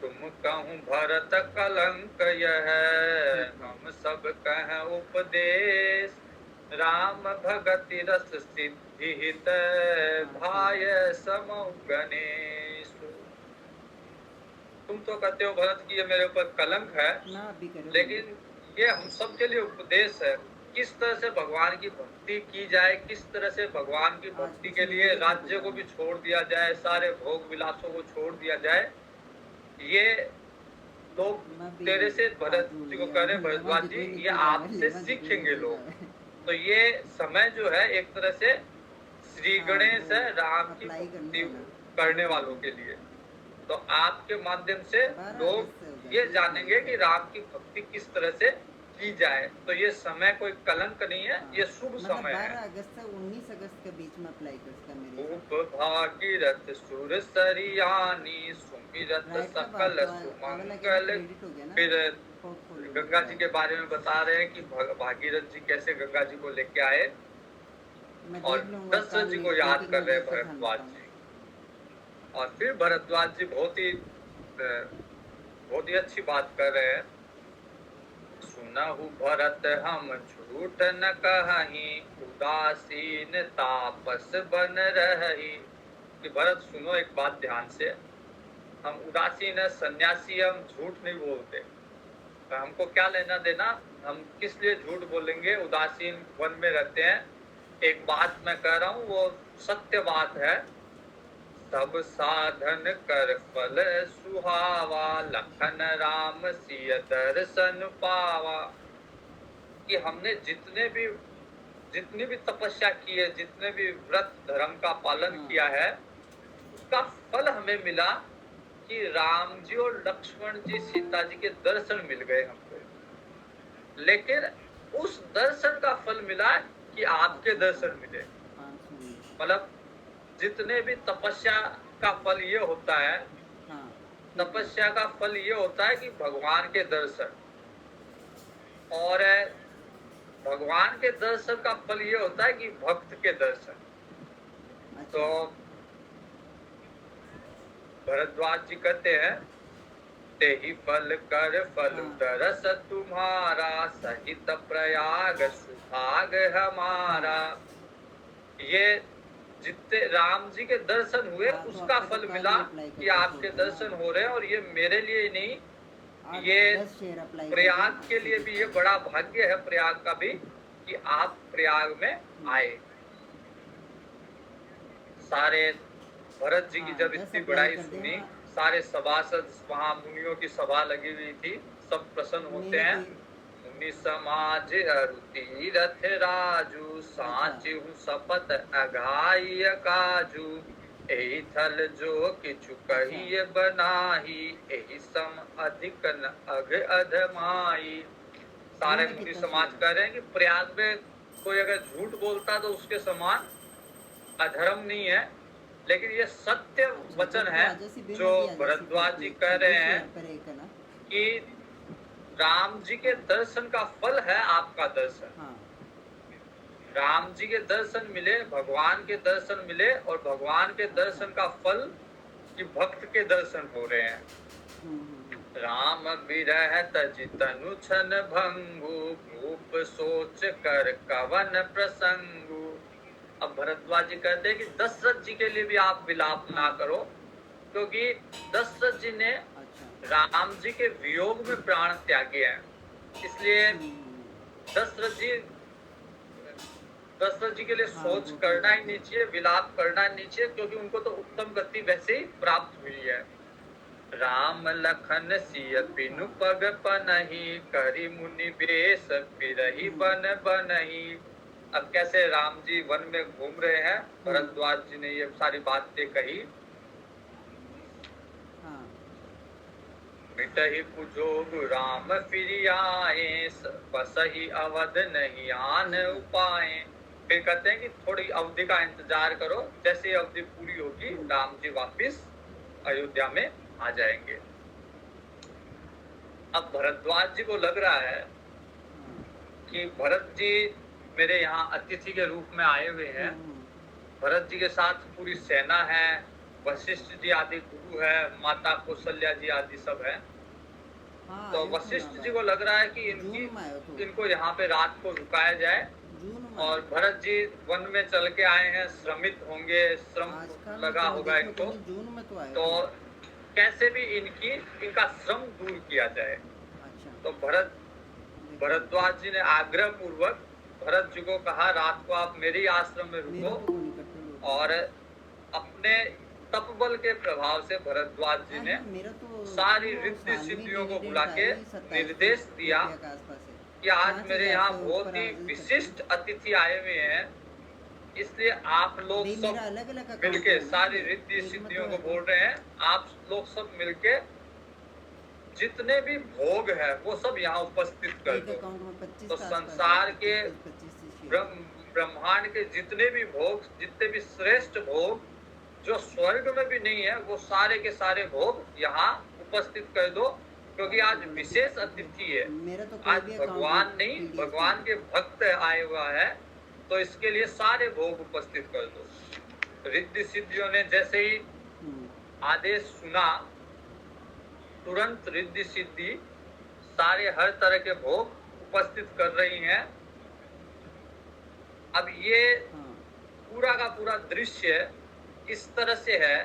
तुम कहूँ भरत कलंक यह, ठीक बात। हम सब कह उपदेश, राम भगति रस सिद्धि हित, हाँ सही भाय बात है। समौ गणेश। तुम तो कहते हो भरत की ये मेरे ऊपर कलंक है, ना अभी करे बोलो। लेकिन ये हम सब के लिए उपदेश है। किस तरह से भगवान की भक्ति की जाए, किस तरह से भगवान की भक्ति के लिए राज्य को भी छोड़ दिया जाए, सारे भोग विलासों को छोड़ दिया जाए, ये लोग तेरे से भरत जी को कह रहे, भरद्वाज जी ये आपसे सीखेंगे लोग। तो ये समय जो है एक तरह से श्री गणेश है राम की भक्ति करने वालों के लिए। तो आपके माध्यम से लोग ये जानेंगे कि राम की भक्ति किस तरह से की जाए। तो ये समय कोई कलंक नहीं है, ये शुभ समय है। 12 अगस्त से 19 अगस्त के बीच में अप्लाई कर सकता मेरे उप भागीरथ सुर सरियानी सुमिरत सकल सुमंगल। फिर गंगा जी के बारे में बता रहे हैं कि भागीरथ जी कैसे गंगा जी को लेके आए और दशरथ जी को याद कर रहे हैं भरद्वाज जी। और फिर भरद्वाज जी बहुत ही अच्छी बात कर रहे हैं। सुनहु भरत हम झूठ न कहीं, उदासीन तापस बन रही। कि भरत सुनो एक बात ध्यान से, हम उदासीन है, सन्यासी, हम झूठ नहीं बोलते। तो हमको क्या लेना देना, हम किस लिए झूठ बोलेंगे, उदासीन वन में रहते हैं। एक बात मैं कह रहा हूँ वो सत्य बात है। सब साधन कर फल सुहावा, लखन राम सिय दर्शन पावा। कि हमने जितनी भी तपस्या की है, जितने भी व्रत धर्म का पालन किया है, उसका फल हमें मिला कि राम जी और लक्ष्मण जी सीता जी के दर्शन मिल गए हमको। लेकिन उस दर्शन का फल मिला कि आपके दर्शन मिले। मतलब जितने भी तपस्या का फल ये होता है, तपस्या का फल ये होता है कि भगवान के दर्शन, और भगवान के दर्शन का फल ये होता है कि भक्त के दर्शन। तो भरद्वाज जी कहते हैं, ते ही फल कर फल दरस तुम्हारा, सहित प्रयाग सुभाग हमारा। ये जितने राम जी के दर्शन हुए उसका फल मिला कि आपके दर्शन हो रहे हैं। और ये मेरे लिए नहीं, ये प्रयाग के लिए भी ये बड़ा भाग्य है, प्रयाग का भी, कि आप प्रयाग में आए। सारे भरत जी की जब इतनी बड़ाई सुनी, सारे सभासद, वहां मुनियों की सभा लगी हुई थी, सब प्रसन्न होते हैं। मुनि समाज तीरथ राजू, साचु सपत अघाई काजू। एहि थल जो किछु कहिए बनाही, एहि सम अधिक न अघ अधमाई। सारे मुनि समाज कह रहे हैं कि प्रयाग में कोई अगर झूठ बोलता तो उसके समान अधर्म नहीं है। लेकिन ये सत्य वचन है जो भरद्वाज जी कह रहे हैं कि राम जी के दर्शन का फल है आपका दर्शन। राम जी के दर्शन मिले, भगवान के दर्शन मिले, और भगवान के दर्शन का फल कि भक्त के दर्शन हो रहे हैं। राम विरह तज तनु छन भंगु, भूप सोच कर कवन प्रसंगु। अब भरद्वाज जी कहते हैं कि दशरथ जी के लिए भी आप विलाप ना करो, क्योंकि दशरथ जी ने राम जी के वियोग में प्राण त्यागे हैं। इसलिए दशरथ जी के लिए सोच करना ही नहीं चाहिए, विलाप करना नहीं चाहिए, क्योंकि उनको तो उत्तम गति वैसे ही प्राप्त हुई है। राम लखन सिय बिनु पग पनहि, करि मुनि बेश फिरहि बन बनहि। अब कैसे राम जी वन में घूम रहे हैं, भरद्वाज जी ने ये सारी बातें कही। मिटहि कुजोग राम फिरि आए, बसहि अवध नहीं आन उपाए। फिर कहते हैं कि थोड़ी अवधि का इंतजार करो, जैसे अवधि पूरी होगी राम जी वापिस अयोध्या में आ जाएंगे। अब भरद्वाज जी को लग रहा है कि भरत जी मेरे यहाँ अतिथि के रूप में आए हुए हैं। भरत जी के साथ पूरी सेना है, वशिष्ठ जी आदि गुरु है, माता कौशल्या जी आदि सब है। तो वशिष्ठ जी को लग रहा है कि इनको यहाँ पे रात को रुकाया जाए, और भरत जी वन में चल के आए हैं, श्रमित होंगे, श्रम लगा होगा इनको, तो कैसे भी इनका श्रम दूर किया जाए। तो भरद्वाज जी ने आग्रह पूर्वक भरत जी को कहा रात को आप मेरे ही आश्रम में मेरा रुको, तो वो नहीं कट्टर और अपने तपबल के प्रभाव से भरद्वाज जी ने मेरा तो सारी वो रिद्धि साल में सिद्धियों को डेट बुला के आई 27 निर्देश दिया रुपया के आसपास है। कि आज 5,000 मेरे यहाँ से बहुत ऊपर ही आ गई विशिष्ट अतिथि आए हुए हैं, इसलिए आप लोग नहीं, सब मेरा अलग-अलग अकाउंट मिलके है ना, सारी रिद्धि एक में सिद्धियों तो को बोल रहे हैं, आप लोग सब मिलके जितने भी भोग है वो सब यहाँ उपस्थित कर एक दो। अकाउंट में 25 तो के आसपास है, संसार के 25 ब्रह्मांड के जितने भी भोग, जितने भी श्रेष्ठ भोग जो स्वर्ग में भी नहीं है, वो सारे के सारे भोग यहाँ उपस्थित कर दो, क्योंकि आज विशेष अतिथि है। मेरा तो कोई आज भी अकाउंट भगवान नहीं, भगवान के भक्त आए हुआ है, तो इसके लिए सारे भोग उपस्थित कर दो। रिद्धि सिद्धियों ने जैसे ही आदेश सुना, तुरंत रिद्धि सिद्धि सारे हर तरह के भोग उपस्थित कर रही हैं। अब ये पूरा का पूरा दृश्य इस तरह से है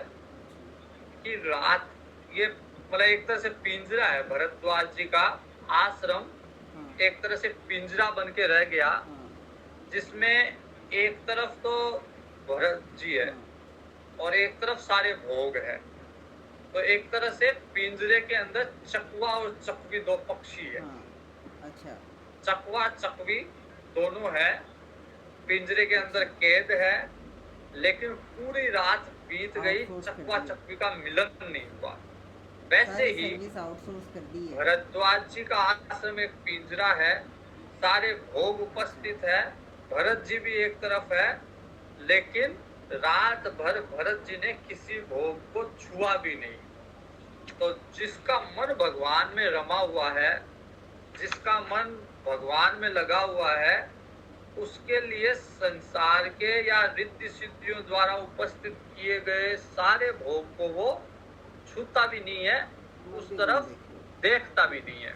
कि रात, ये मतलब एक तरह से पिंजरा है, भरद्वाज जी का आश्रम एक तरह से पिंजरा बन के रह गया, जिसमें एक तरफ तो भरत जी है और एक तरफ सारे भोग है। तो एक तरह से पिंजरे के अंदर चकवा और चकवी दो पक्षी है। अच्छा, चकवा चकवी दोनों है, पिंजरे के अंदर कैद है, लेकिन पूरी रात बीत गई, चकवा चकवी का मिलन नहीं हुआ। वैसे ही आउटसोर्स कर दी है। भरद्वाज जी का आश्रम एक पिंजरा है, सारे भोग उपस्थित है, भरत जी भी एक तरफ है, लेकिन रात भर भरत जी ने किसी भोग को छुआ भी नहीं। तो जिसका मन भगवान में रमा हुआ है, जिसका मन भगवान में लगा हुआ है, उसके लिए संसार के या रिद्धि सिद्धियों द्वारा उपस्थित किए गए सारे भोग को वो छूता भी नहीं है, उस तरफ देखता भी नहीं है।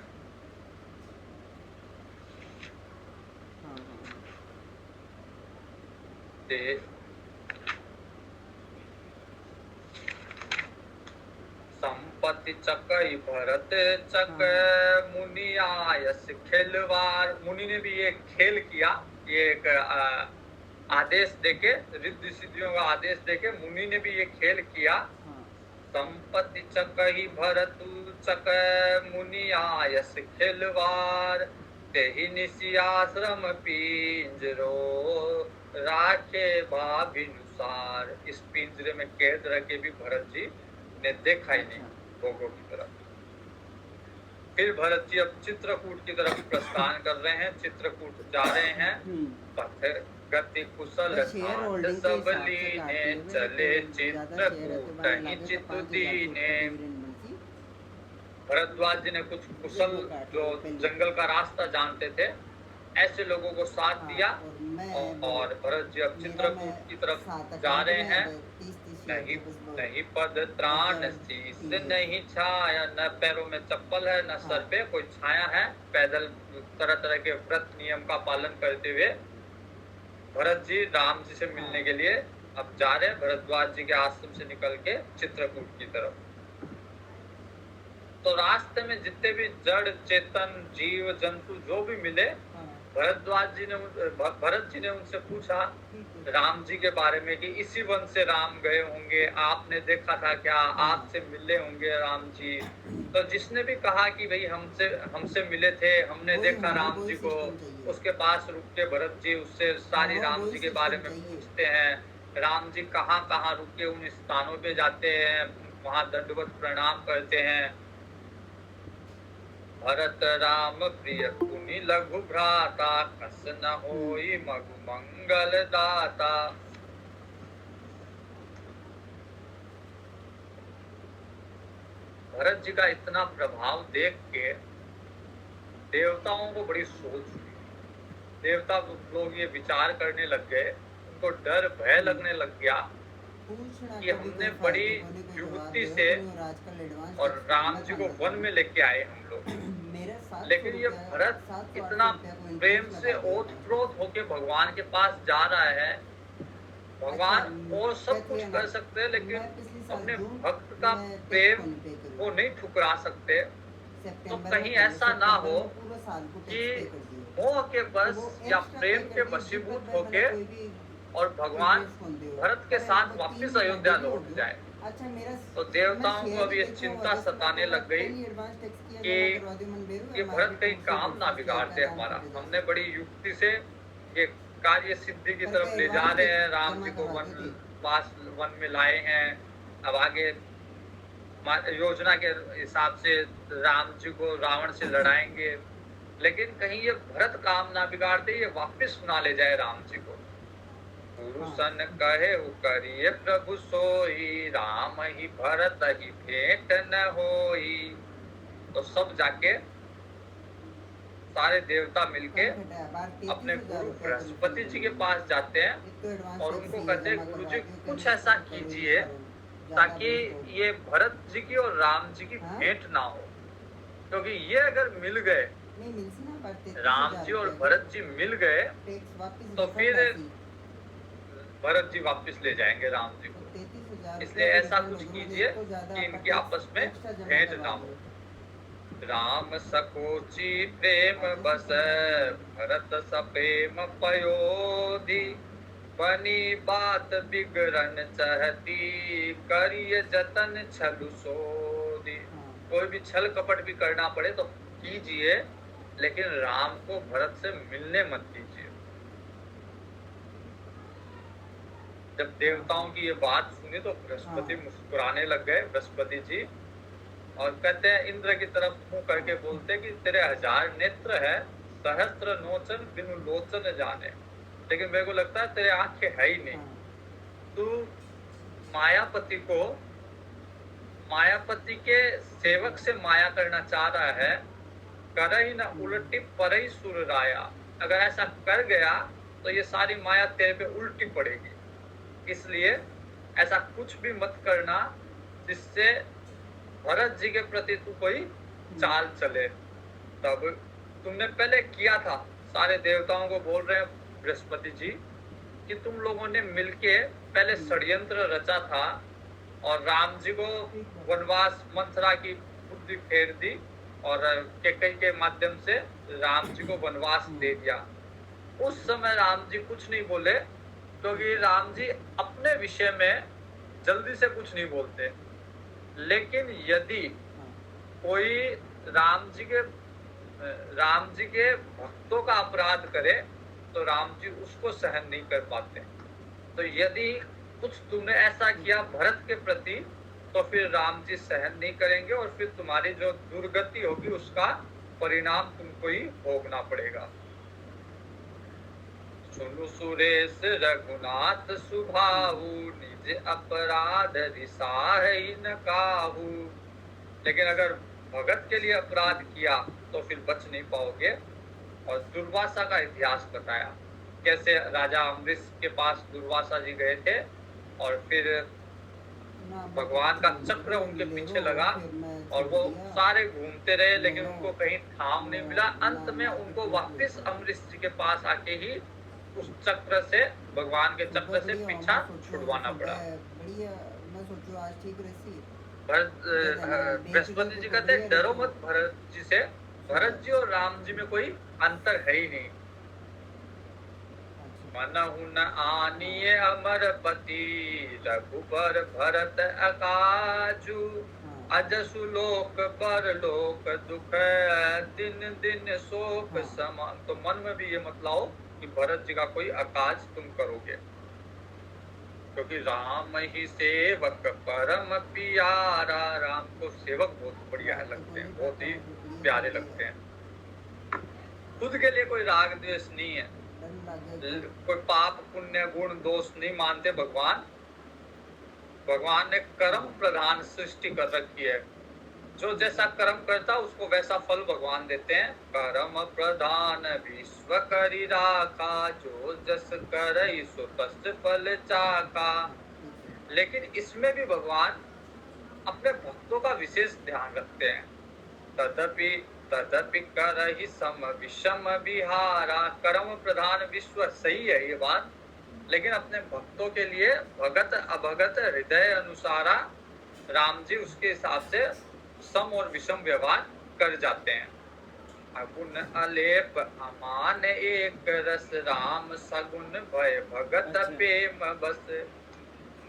संपत्ति चकई भरत चक मुनि आयस खेलवार। मुनि ने भी ये खेल किया, ये एक आदेश देके, रिद्धि सिद्धियों का आदेश देके मुनि ने भी ये खेल किया। संपत्ति चकई भरत चक मुनि आयस खेलवार, तेहि निसी आश्रम पिंजरो राखे भाभिनुसार। इस पिंजरे में कैद रह के भी भरत जी ने देखा ही नहीं भोगों की तरफ। फिर भरत जी अब चित्रकूट की तरफ प्रस्थान कर रहे हैं, चित्रकूट जा रहे हैं। पथ गति कुशल सब लीने चले चित्रकूट ही चित्तदीने। भरद्वाज जी ने कुछ कुशल जो जंगल का रास्ता जानते थे, ऐसे लोगों को साथ दिया, और भरत जी अब चित्रकूट की तरफ जा रहे हैं। नहीं पद त्राण शीस नहीं छाया, न पैरों में चप्पल है, न सर पे कोई छाया है। पैदल तरह तरह के व्रत नियम का पालन करते हुए भरत जी राम जी से मिलने के लिए अब जा रहे हैं, भरद्वाज जी के आश्रम से निकल के चित्रकूट की तरफ। तो रास्ते में जितने भी जड़ चेतन जीव जंतु जो भी मिले, भरत जी ने उनसे पूछा राम जी के बारे में कि इसी वन से राम गए होंगे, आपने देखा था क्या, आपसे मिले होंगे राम जी। तो जिसने भी कहा कि भाई हमसे मिले थे, हमने देखा राम जी को, उसके पास रुक के भरत जी उससे सारी राम जी के बारे में पूछते हैं। राम जी कहाँ कहाँ रुके, उन स्थानों पे जाते हैं, वहाँ दंडवत प्रणाम करते हैं। भरत राम प्रिय कुनि लघु भ्राता, कस न होई मगु मंगल दाता। भरत जी का इतना प्रभाव देख के देवताओं को बड़ी सोच हुई। देवता लोग ये विचार करने लग गए, उनको डर भय लगने लग गया कि हमने बड़ी युक्ति से और राम जी को वन में लेके आए हम लोग, लेकिन ये भरत इतना प्रेम से ओतप्रोत होके भगवान के पास जा रहा है। भगवान और सब कुछ कर सकते हैं, लेकिन अपने भक्त का प्रेम वो नहीं ठुकरा सकते। तो कहीं ऐसा ना हो कि मोह के तो बस वो या एक्स्ट्रा प्रेम पे के करनी वशीभूत जिसमें होके कोई भी और भगवान टिकट्स होंदे हो भरत के पर साथ अब वापिस 3 अयोध्या महीने हो लौट गए जाए। अच्छा मेरा तो मैं देवताओं को शेयर अब भी ये देखा चिंता हुआ 10 मिनट सताने के लग बाद गई कहीं एडवांस टेक्स्ट किया कि जमा करवा दो मन बेरू ये या भरत मार्केट कहीं में काम ना बिगाड़ दे हमारा। हमने बड़ी युक्ति से ये कार्य सिद्धि की पर तरफ का ले जा एडवांस रहे हैं, टेक्स्ट राम जमा जी को करवाते थे वन में लाए हैं। अब आगे योजना के हिसाब से राम जी को रावण से लड़ाएंगे, लेकिन कहीं ये भरत काम ना बिगाड़ दे, ये वापिस ना ले जाए राम जी को। गुरु सन कहे करिए प्रभु सोई, राम ही भरत ही भेंट न होई। तो सब जाके सारे देवता मिलके अपने गुरु बृहस्पति जी के पास जाते हैं और उनको कहते हैं गुरु जी कुछ ऐसा कीजिए ताकि ये भरत जी की और राम जी की भेंट ना हो, क्योंकि ये अगर मिल गए, राम जी और भरत जी मिल गए, तो फिर भरत जी वापस ले जाएंगे राम जी को। इसलिए ऐसा कुछ कीजिए कि इनकी आपस में भेंट ना हो। राम सकोची प्रेम बस, भरत सप्रेम पयोधि। बनी बात बिगड़न चाहती, करिए जतन छलु सोधी। कोई भी छल कपट भी करना पड़े तो कीजिए, लेकिन राम को भरत से मिलने मत दीजिए। जब देवताओं की ये बात सुनी तो बृहस्पति मुस्कुराने लग गए, बृहस्पति जी, और कहते हैं इंद्र की तरफ मुंह करके बोलते कि तेरे 1000 नेत्र है, सहस्त्र नोचन बिनु लोचन जाने, लेकिन मेरे को लगता है तेरे आंखें है ही नहीं। तू मायापति के सेवक से माया करना चाह रहा है। करही न उल्टी परही सुर राया। अगर ऐसा कर गया तो ये सारी माया तेरे पे उल्टी पड़ेगी, इसलिए ऐसा कुछ भी मत करना जिससे भरत जी के प्रति तू कोई चाल चले। तब तुमने पहले किया था, सारे देवताओं को बोल रहे हैं बृहस्पति जी कि तुम लोगों ने मिलके पहले षड्यंत्र रचा था और राम जी को वनवास, मंथरा की बुद्धि फेर दी और केकई के माध्यम से राम जी को वनवास दे दिया। उस समय राम जी कुछ नहीं बोले, क्योंकि राम जी अपने विषय में जल्दी से कुछ नहीं बोलते। लेकिन यदि कोई राम जी के भक्तों का अपराध करे तो राम जी उसको सहन नहीं कर पाते। तो यदि कुछ तुमने ऐसा किया भरत के प्रति, तो फिर राम जी सहन नहीं करेंगे और फिर तुम्हारी जो दुर्गति होगी उसका परिणाम तुमको ही भोगना पड़ेगा। सुनु सुरेश रघुनाथ सुभाऊ, निज अपराध रिसाहि न काहू। लेकिन अगर भगत के लिए अपराध किया तो फिर बच नहीं पाओगे। और दुर्वासा का इतिहास बताया, कैसे राजा अम्बरीश के पास दुर्वासा जी गए थे और फिर भगवान का चक्र उनके पीछे लगा और वो सारे घूमते रहे, लेकिन उनको कहीं थाम नहीं मिला। अंत में उनको वापस अम्बरीश जी के पास आके ही उस चक्र से, भगवान के चक्र से पीछा छुड़वाना पड़ा। बृहस्पति जी कहते हैं डरो मत भरत जी से, भरत जी और राम जी में कोई अंतर है ही नहीं। मनहु न आनिए अमरपति, रघुबर भरत अकाजू। अजसु लोक पर लोक दुख, दिन दिन शोक समान। तो मन में भी ये मत लाओ कि भरत जी का कोई अकाज तुम करोगे, क्योंकि राम ही सेवक परम प्यारा। राम को सेवक बहुत बढ़िया लगते हैं, बहुत ही प्यारे लगते हैं। खुद के लिए कोई राग द्वेष नहीं है, कोई पाप पुण्य गुण दोष नहीं मानते भगवान। भगवान ने कर्म प्रधान सृष्टि कर रखी है, जो जैसा कर्म करता उसको वैसा फल भगवान देते हैं। कर्म प्रधान विश्व करी राखा, जो जस करई सो तस फल चाका। लेकिन इसमें भी भगवान अपने भक्तों का विशेष ध्यान रखते हैं। तदपि करहि सम विषम विहारा। कर्म प्रधान विश्व सही है ये बात, लेकिन अपने भक्तों के लिए भगत अभगत हृदय अनुसारा राम जी उसके हिसाब से सम और विषम व्यवहार कर जाते हैं। अगुण अलेप अमान एक रस, राम सगुण भय भगत अच्छा। प्रेम बस।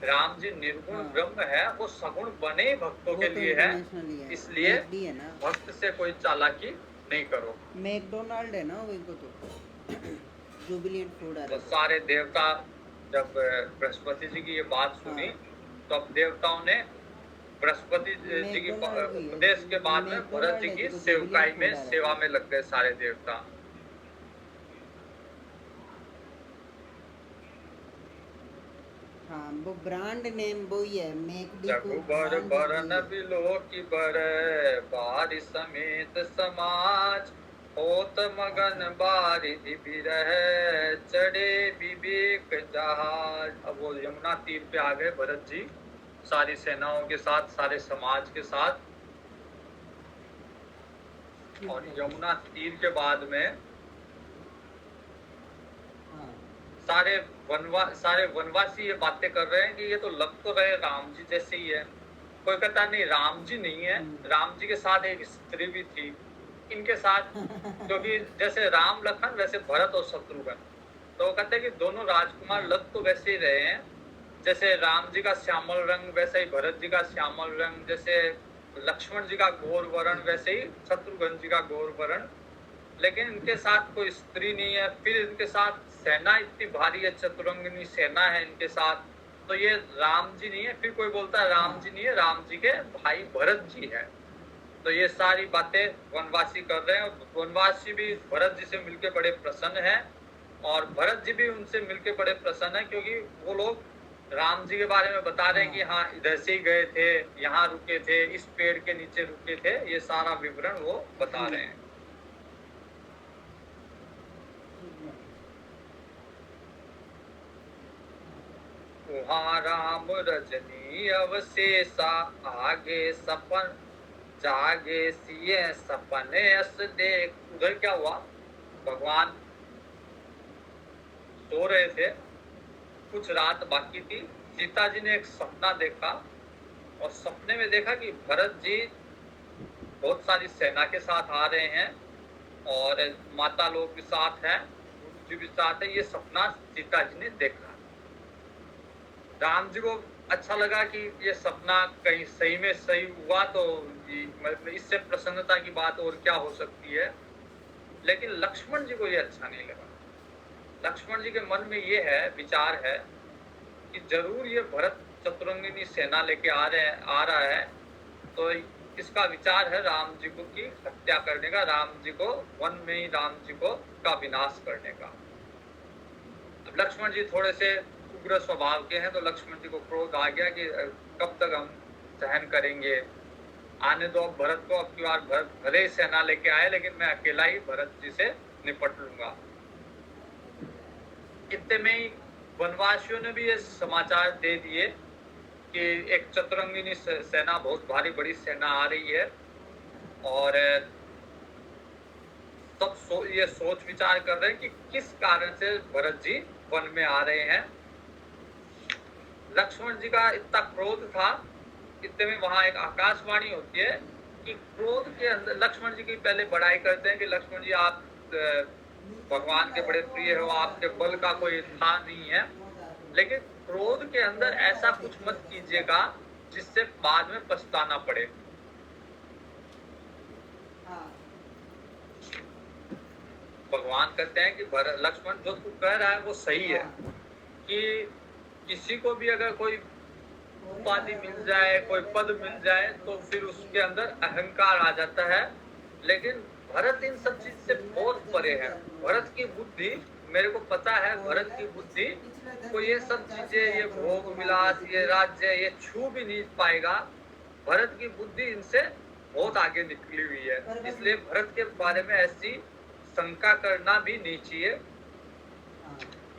राम जी निर्गुण हाँ। ब्रह्म है, वो सगुण बने ही भक्तों वो के तो लिए है, इंटरनेशनली है, इसलिए मैकडी है ना, भक्त से कोई चालाकी नहीं करो। मैकडोनाल्ड है ना वही को तो जुबिलियंट फूड आ तो रहा सारे देवता जब बृहस्पति जी की ये बात सुनी, हाँ। तो अब देवताओं ने बृहस्पति जी की मैकडोनाल्ड भी है, उपदेश के बाद में भरत मैकडोनाल्ड जी है की देखो, सेवकाई जुबिलियंट में फूड आ रहा सेवा है। में लग गए सारे देवता। हाँ, वो ब्रांड नेम वो ही है, मैकडी को रघुबर ब्रांड बरन है। बिलो की बर, बारि समेत समाज, होत मगन अच्छा। बारिधि बिरह, चढ़े विवेक जहाज। अब वो यमुना तीर पे आ गए भरत जी, सारी सेनाओं के साथ, सारे समाज के साथ। और यमुना तीर के बाद में हाँ। सारे वनवासी ये बातें कर रहे हैं कि ये तो लग तो रहे राम जी जैसे ही है। कोई कहता नहीं राम जी नहीं है, राम जी के साथ एक स्त्री भी थी इनके साथ, क्योंकि जैसे राम लखन वैसे भरत और शत्रुघ्न। तो वो कहते हैं कि दोनों राजकुमार लग तो वैसे ही रहे हैं, जैसे राम जी का श्यामल रंग वैसे ही भरत जी का श्यामल रंग, जैसे लक्ष्मण जी का घोर वर्ण वैसे ही शत्रुघ्न जी का घोर वर्ण। लेकिन इनके साथ कोई स्त्री नहीं है, फिर इनके साथ सेना इतनी भारी है, चतुरंगिनी सेना है इनके साथ, तो ये राम जी नहीं है। फिर कोई बोलता है राम जी नहीं है, राम जी के भाई भरत जी है। तो ये सारी बातें वनवासी कर रहे हैं, वनवासी भी भरत जी से मिलके बड़े प्रसन्न हैं, और भरत जी भी उनसे मिलके बड़े प्रसन्न हैं, क्योंकि वो लोग राम जी के बारे में बता रहे हैं कि हाँ इधर से ही गए थे, यहाँ रुके थे, इस पेड़ के नीचे रुके थे, ये सारा विवरण वो बता रहे हैं। वहाँ राम रजनी अवशेषा, आगे सपन जागे सिए सपने अस देख। उधर क्या हुआ, भगवान सो रहे थे, कुछ रात बाकी थी, सीता जी ने एक सपना देखा, और सपने में देखा कि भरत जी बहुत सारी सेना के साथ आ रहे हैं, और माता लोग भी साथ हैं, गुरु जी भी साथ है। ये सपना सीता जी ने देखा। राम जी को अच्छा लगा कि ये सपना कहीं सही में सही हुआ, तो मतलब इससे प्रसन्नता की बात और क्या हो सकती है। लेकिन लक्ष्मण जी को ये अच्छा नहीं लगा। लक्ष्मण जी के मन में ये है, विचार है कि जरूर ये भरत चतुरंगिनी सेना लेके आ रहा है, तो इसका विचार है राम जी को की हत्या करने का, राम जी को वन में ही राम जी को का विनाश करने का। अब लक्ष्मण जी थोड़े से उग्र स्वभाव के हैं, तो लक्ष्मण जी को क्रोध आ गया कि कब तक हम सहन करेंगे, आने दो अब भरत को। अब की बार भरत भले ही सेना लेके आए, लेकिन मैं अकेला ही भरत जी से निपट लूंगा। इतने में ही वनवासियों ने भी ये समाचार दे दिए कि एक चतुरंगिनी सेना, बहुत भारी बड़ी सेना आ रही है, और सब ये सोच विचार कर रहे हैं कि किस कारण से भरत जी वन में आ रहे हैं। लक्ष्मण जी का इतना क्रोध था, इतने में वहां एक आकाशवाणी होती है कि क्रोध के अंदर लक्ष्मण जी की पहले बड़ाई करते हैं कि लक्ष्मण जी आप भगवान के बड़े प्रिय हो, आपके बल का कोई था नहीं है, लेकिन क्रोध के अंदर ऐसा कुछ मत कीजिएगा जिससे बाद में पछताना पड़े। भगवान कहते हैं कि लक्ष्मण जो तू कह रहा है वो सही है, कि किसी को भी अगर कोई उपाधि मिल जाए, कोई पद मिल जाए, तो फिर उसके अंदर अहंकार आ जाता है। लेकिन भरत इन सब चीज से बहुत परे है। भरत की बुद्धि, मेरे को पता है भरत की बुद्धि को ये सब चीजें, ये भोग विलास, ये राज्य, ये छू भी नहीं पाएगा। भरत की बुद्धि इनसे बहुत आगे निकली हुई है, इसलिए भरत के बारे में ऐसी शंका करना भी नहीं चाहिए।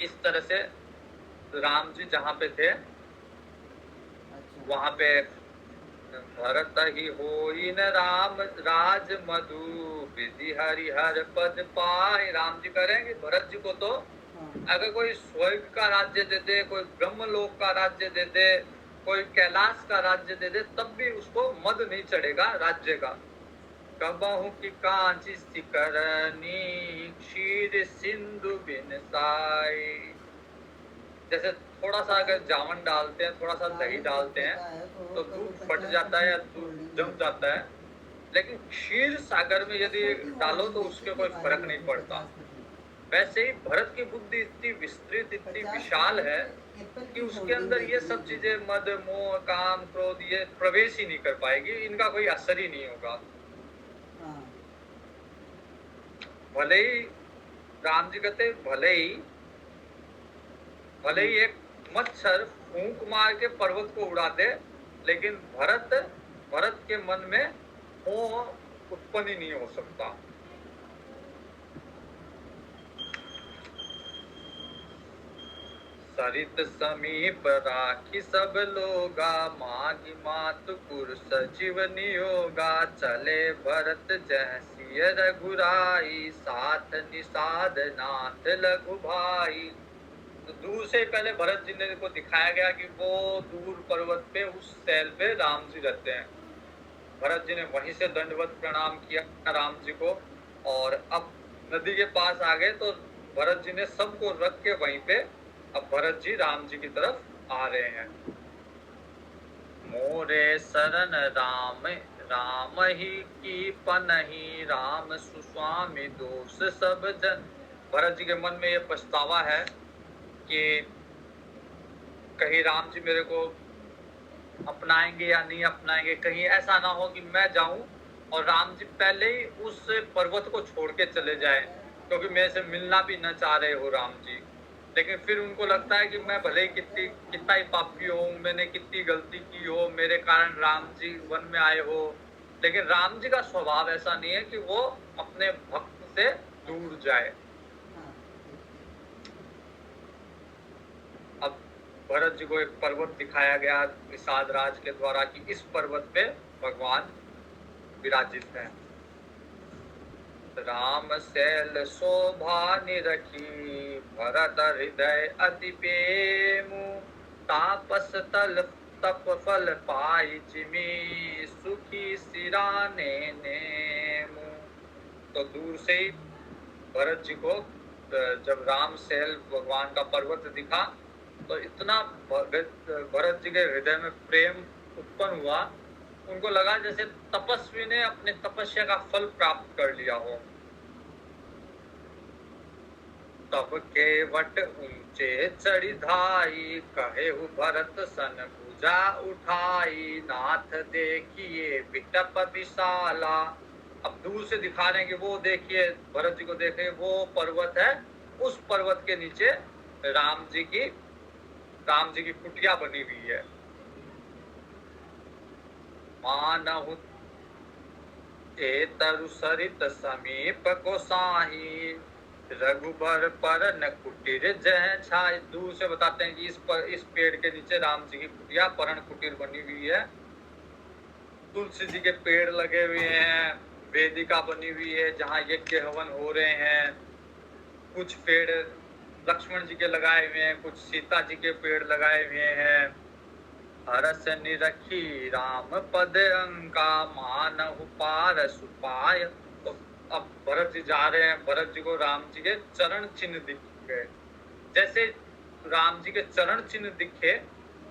इस तरह से राम जी जहाँ पे थे वहां पे भरत ही होई न राम राज मधु, विधि हरिहर पद पाए। राम जी कह रहे हैं कि भरत जी को तो अगर कोई स्वर्ग का राज्य दे दे, कोई ब्रह्मलोक का राज्य दे दे, कोई कैलाश का राज्य दे दे, तब भी उसको मद नहीं चढ़ेगा राज्य का। कबहु की कांची सिकरनी क्षीर सिंधु बिन साई। जैसे थोड़ा सा अगर जावन डालते हैं, थोड़ा सा दही डालते हैं तो दूध फट जाता है या दूध जम जाता है, लेकिन क्षीर सागर में यदि डालो तो उसके कोई फर्क नहीं पड़ता। वैसे ही भरत की बुद्धि इतनी विस्तृत, इतनी विशाल है कि उसके अंदर ये सब चीजें मद मोह काम क्रोध ये प्रवेश ही नहीं कर पाएगी, इनका कोई असर ही नहीं होगा। भले ही राम जी कहते भले ही एक मच्छर फूंक मार के पर्वत को उड़ा दे, लेकिन भरत के मन में मोह उत्पन्न ही नहीं हो सकता। सरित समीप राखी सब लोगा, मागी मातु पुर सचिव नियोगा। चले भरत जह सिय रघुराई, साथ निषाद नाथ लघु भाई। तो दूर से पहले भरत जी ने को दिखाया गया कि वो दूर पर्वत पे उस शैल पे राम जी रहते हैं। भरत जी ने वहीं से दंडवत प्रणाम किया राम जी को, और अब नदी के पास आ गए तो भरत जी ने सबको रख के वहीं पे अब भरत जी राम जी की तरफ आ रहे हैं। मोरे शरण राम राम ही की पनही, राम सुस्वामी दोष सब जन। भरत जी के मन में ये पछतावा है कि कहीं राम जी मेरे को अपनाएंगे या नहीं अपनाएंगे, कहीं ऐसा ना हो कि मैं जाऊं और राम जी पहले ही उस पर्वत को छोड़ के चले जाए, क्योंकि मेरे से मिलना भी न चाह रहे हो राम जी। लेकिन फिर उनको लगता है कि मैं भले ही कितना ही पापी हो, मैंने कितनी गलती की हो, मेरे कारण राम जी वन में आए हो, लेकिन राम जी का स्वभाव ऐसा नहीं है कि वो अपने भक्त से दूर जाए। अब भरत जी को एक पर्वत दिखाया गया निषाद राज के द्वारा कि इस पर्वत पे भगवान विराजित हैं। राम शैल शोभा निरखी, भरत हृदय अति प्रेमु। तापस तल तप फल पाई जिमी, सुखी सिराने नेमु। तो दूर से ही भरत जी को जब राम शैल भगवान का पर्वत दिखा तो इतना भरत जी के हृदय में प्रेम उत्पन्न हुआ, उनको लगा जैसे तपस्वी ने अपने तपस्या का फल प्राप्त कर लिया हो। तब के वट ऊंचे चढ़ी धाई, कहे हु भरत सन भुजा उठाई। नाथ देखिए विटप विशाला। अब दूर से दिखा रहे हैं कि वो देखिए, भरत जी को देखिए वो पर्वत है, उस पर्वत के नीचे राम जी की कुटिया बनी हुई है। मानहु तरु सरित समीप को साही, रघुबर पर न कुटीर जह छाई। दूर से बताते हैं कि इस पेड़ के नीचे राम जी की कुटिया परण कुटीर बनी हुई है। तुलसी जी के पेड़ लगे हुए हैं, वेदिका बनी हुई है जहाँ यज्ञ हवन हो रहे हैं। कुछ पेड़ लक्ष्मण जी के लगाए हुए हैं, कुछ सीता जी के पेड़ लगाए हुए हैं। हरस निरखी राम पद अंका, मानहु पार सुपाय। तो अब भरत जी जा रहे हैं, भरत जी को राम जी के चरण चिन्ह दिख गए। जैसे राम जी के चरण चिन्ह दिखे,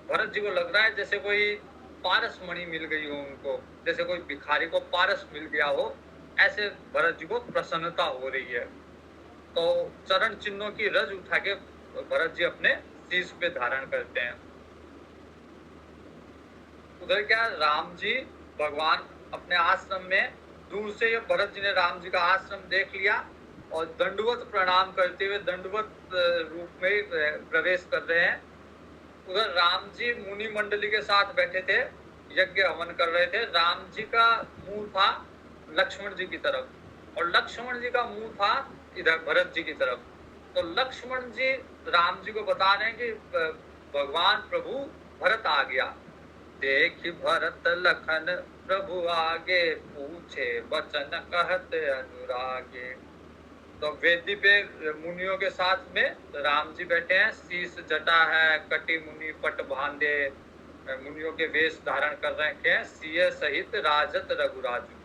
भरत जी को लग रहा है जैसे कोई पारस मणि मिल गई हो उनको, जैसे कोई भिखारी को पारस मिल गया हो, ऐसे भरत जी को प्रसन्नता हो रही है। तो चरण चिन्हों की रज उठा के भरत जी अपने शीश पे धारण करते हैं। उधर क्या राम जी भगवान अपने आश्रम में, दूर से भरत जी ने राम जी का आश्रम देख लिया और दंडवत प्रणाम करते हुए दंडवत रूप में प्रवेश कर रहे हैं। उधर राम जी मुनि मंडली के साथ बैठे थे, यज्ञ हवन कर रहे थे। राम जी का मुंह था लक्ष्मण जी की तरफ और लक्ष्मण जी का मुंह था इधर भरत जी की तरफ। तो लक्ष्मण जी राम जी को बता रहे हैं कि भगवान प्रभु भरत आ गया। देख भरत लखन प्रभु आगे, पूछे वचन कहत अनुरागे। तो वेदी पे मुनियों के साथ में राम जी बैठे हैं, शीश जटा है, कटी मुनि पट बांधे मुनियों के वेश धारण कर रखे हैं, सिय सहित राजत रघुराजू।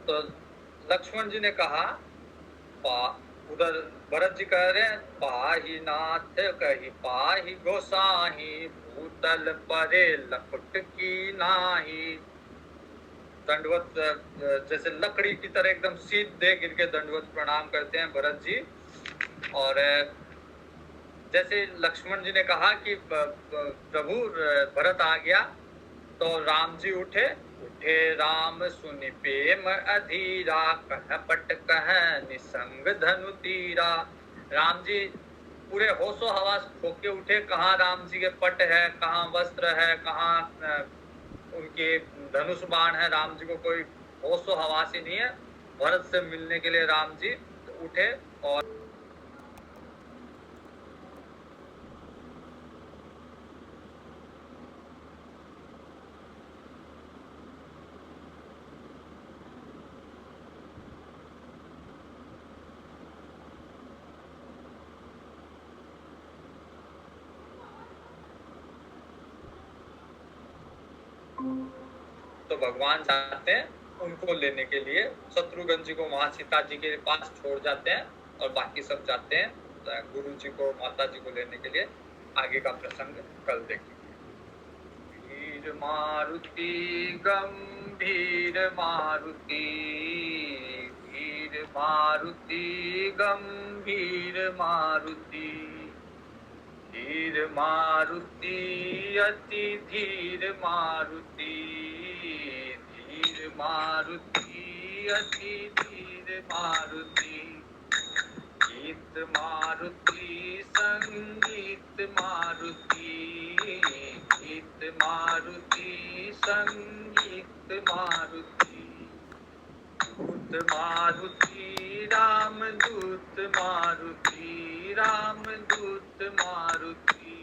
तो लक्ष्मण जी ने कहा, उधर भरत जी कह रहे हैं, पाही नाथ कही पाही गोसाही, भूतल परे लपट की नाही। दंडवत जैसे लकड़ी की तरह एकदम सीधे गिर के दंडवत प्रणाम करते हैं भरत जी। और जैसे लक्ष्मण जी ने कहा कि प्रभु भरत आ गया, तो राम जी उठे राम सुनि प्रेम अधीरा, कह पट कह निसंग धनु तीरा। राम जी पूरे होशो हवास खोके उठे, कहाँ राम जी के पट है, कहाँ वस्त्र है, कहाँ उनके धनुष बाण है। राम जी को कोई होशो हवास ही नहीं है। भरत से मिलने के लिए राम जी उठे और तो भगवान जाते हैं उनको लेने के लिए। शत्रुघ्न जी को वहां सीता जी के पास छोड़ जाते हैं और बाकी सब जाते हैं गुरु जी को, माता जी को लेने के लिए। आगे का प्रसंग कल देखेंगे। वीर मारुति गंभीर मारुति, वीर मारुति गंभीर मारुति, धीर मारुति अति धीर मारुति, धीर मारुति अति धीर मारुति। गीत मारुति संगीत मारुति, गीत मारुति संगीत मारुति। दूत मारुति राम दूत मारुति, राम दूत मारुति।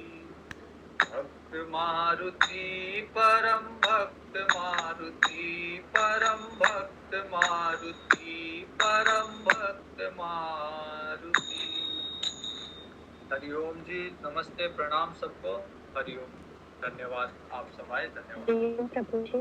भक्त मारुति परम भक्त मारुति, परम भक्त मारुति, परम भक्त मारुति। हरिओम जी, नमस्ते, प्रणाम सबको। हरिओम, धन्यवाद, आप सब आए, धन्यवाद। हरिओम प्रभु जी।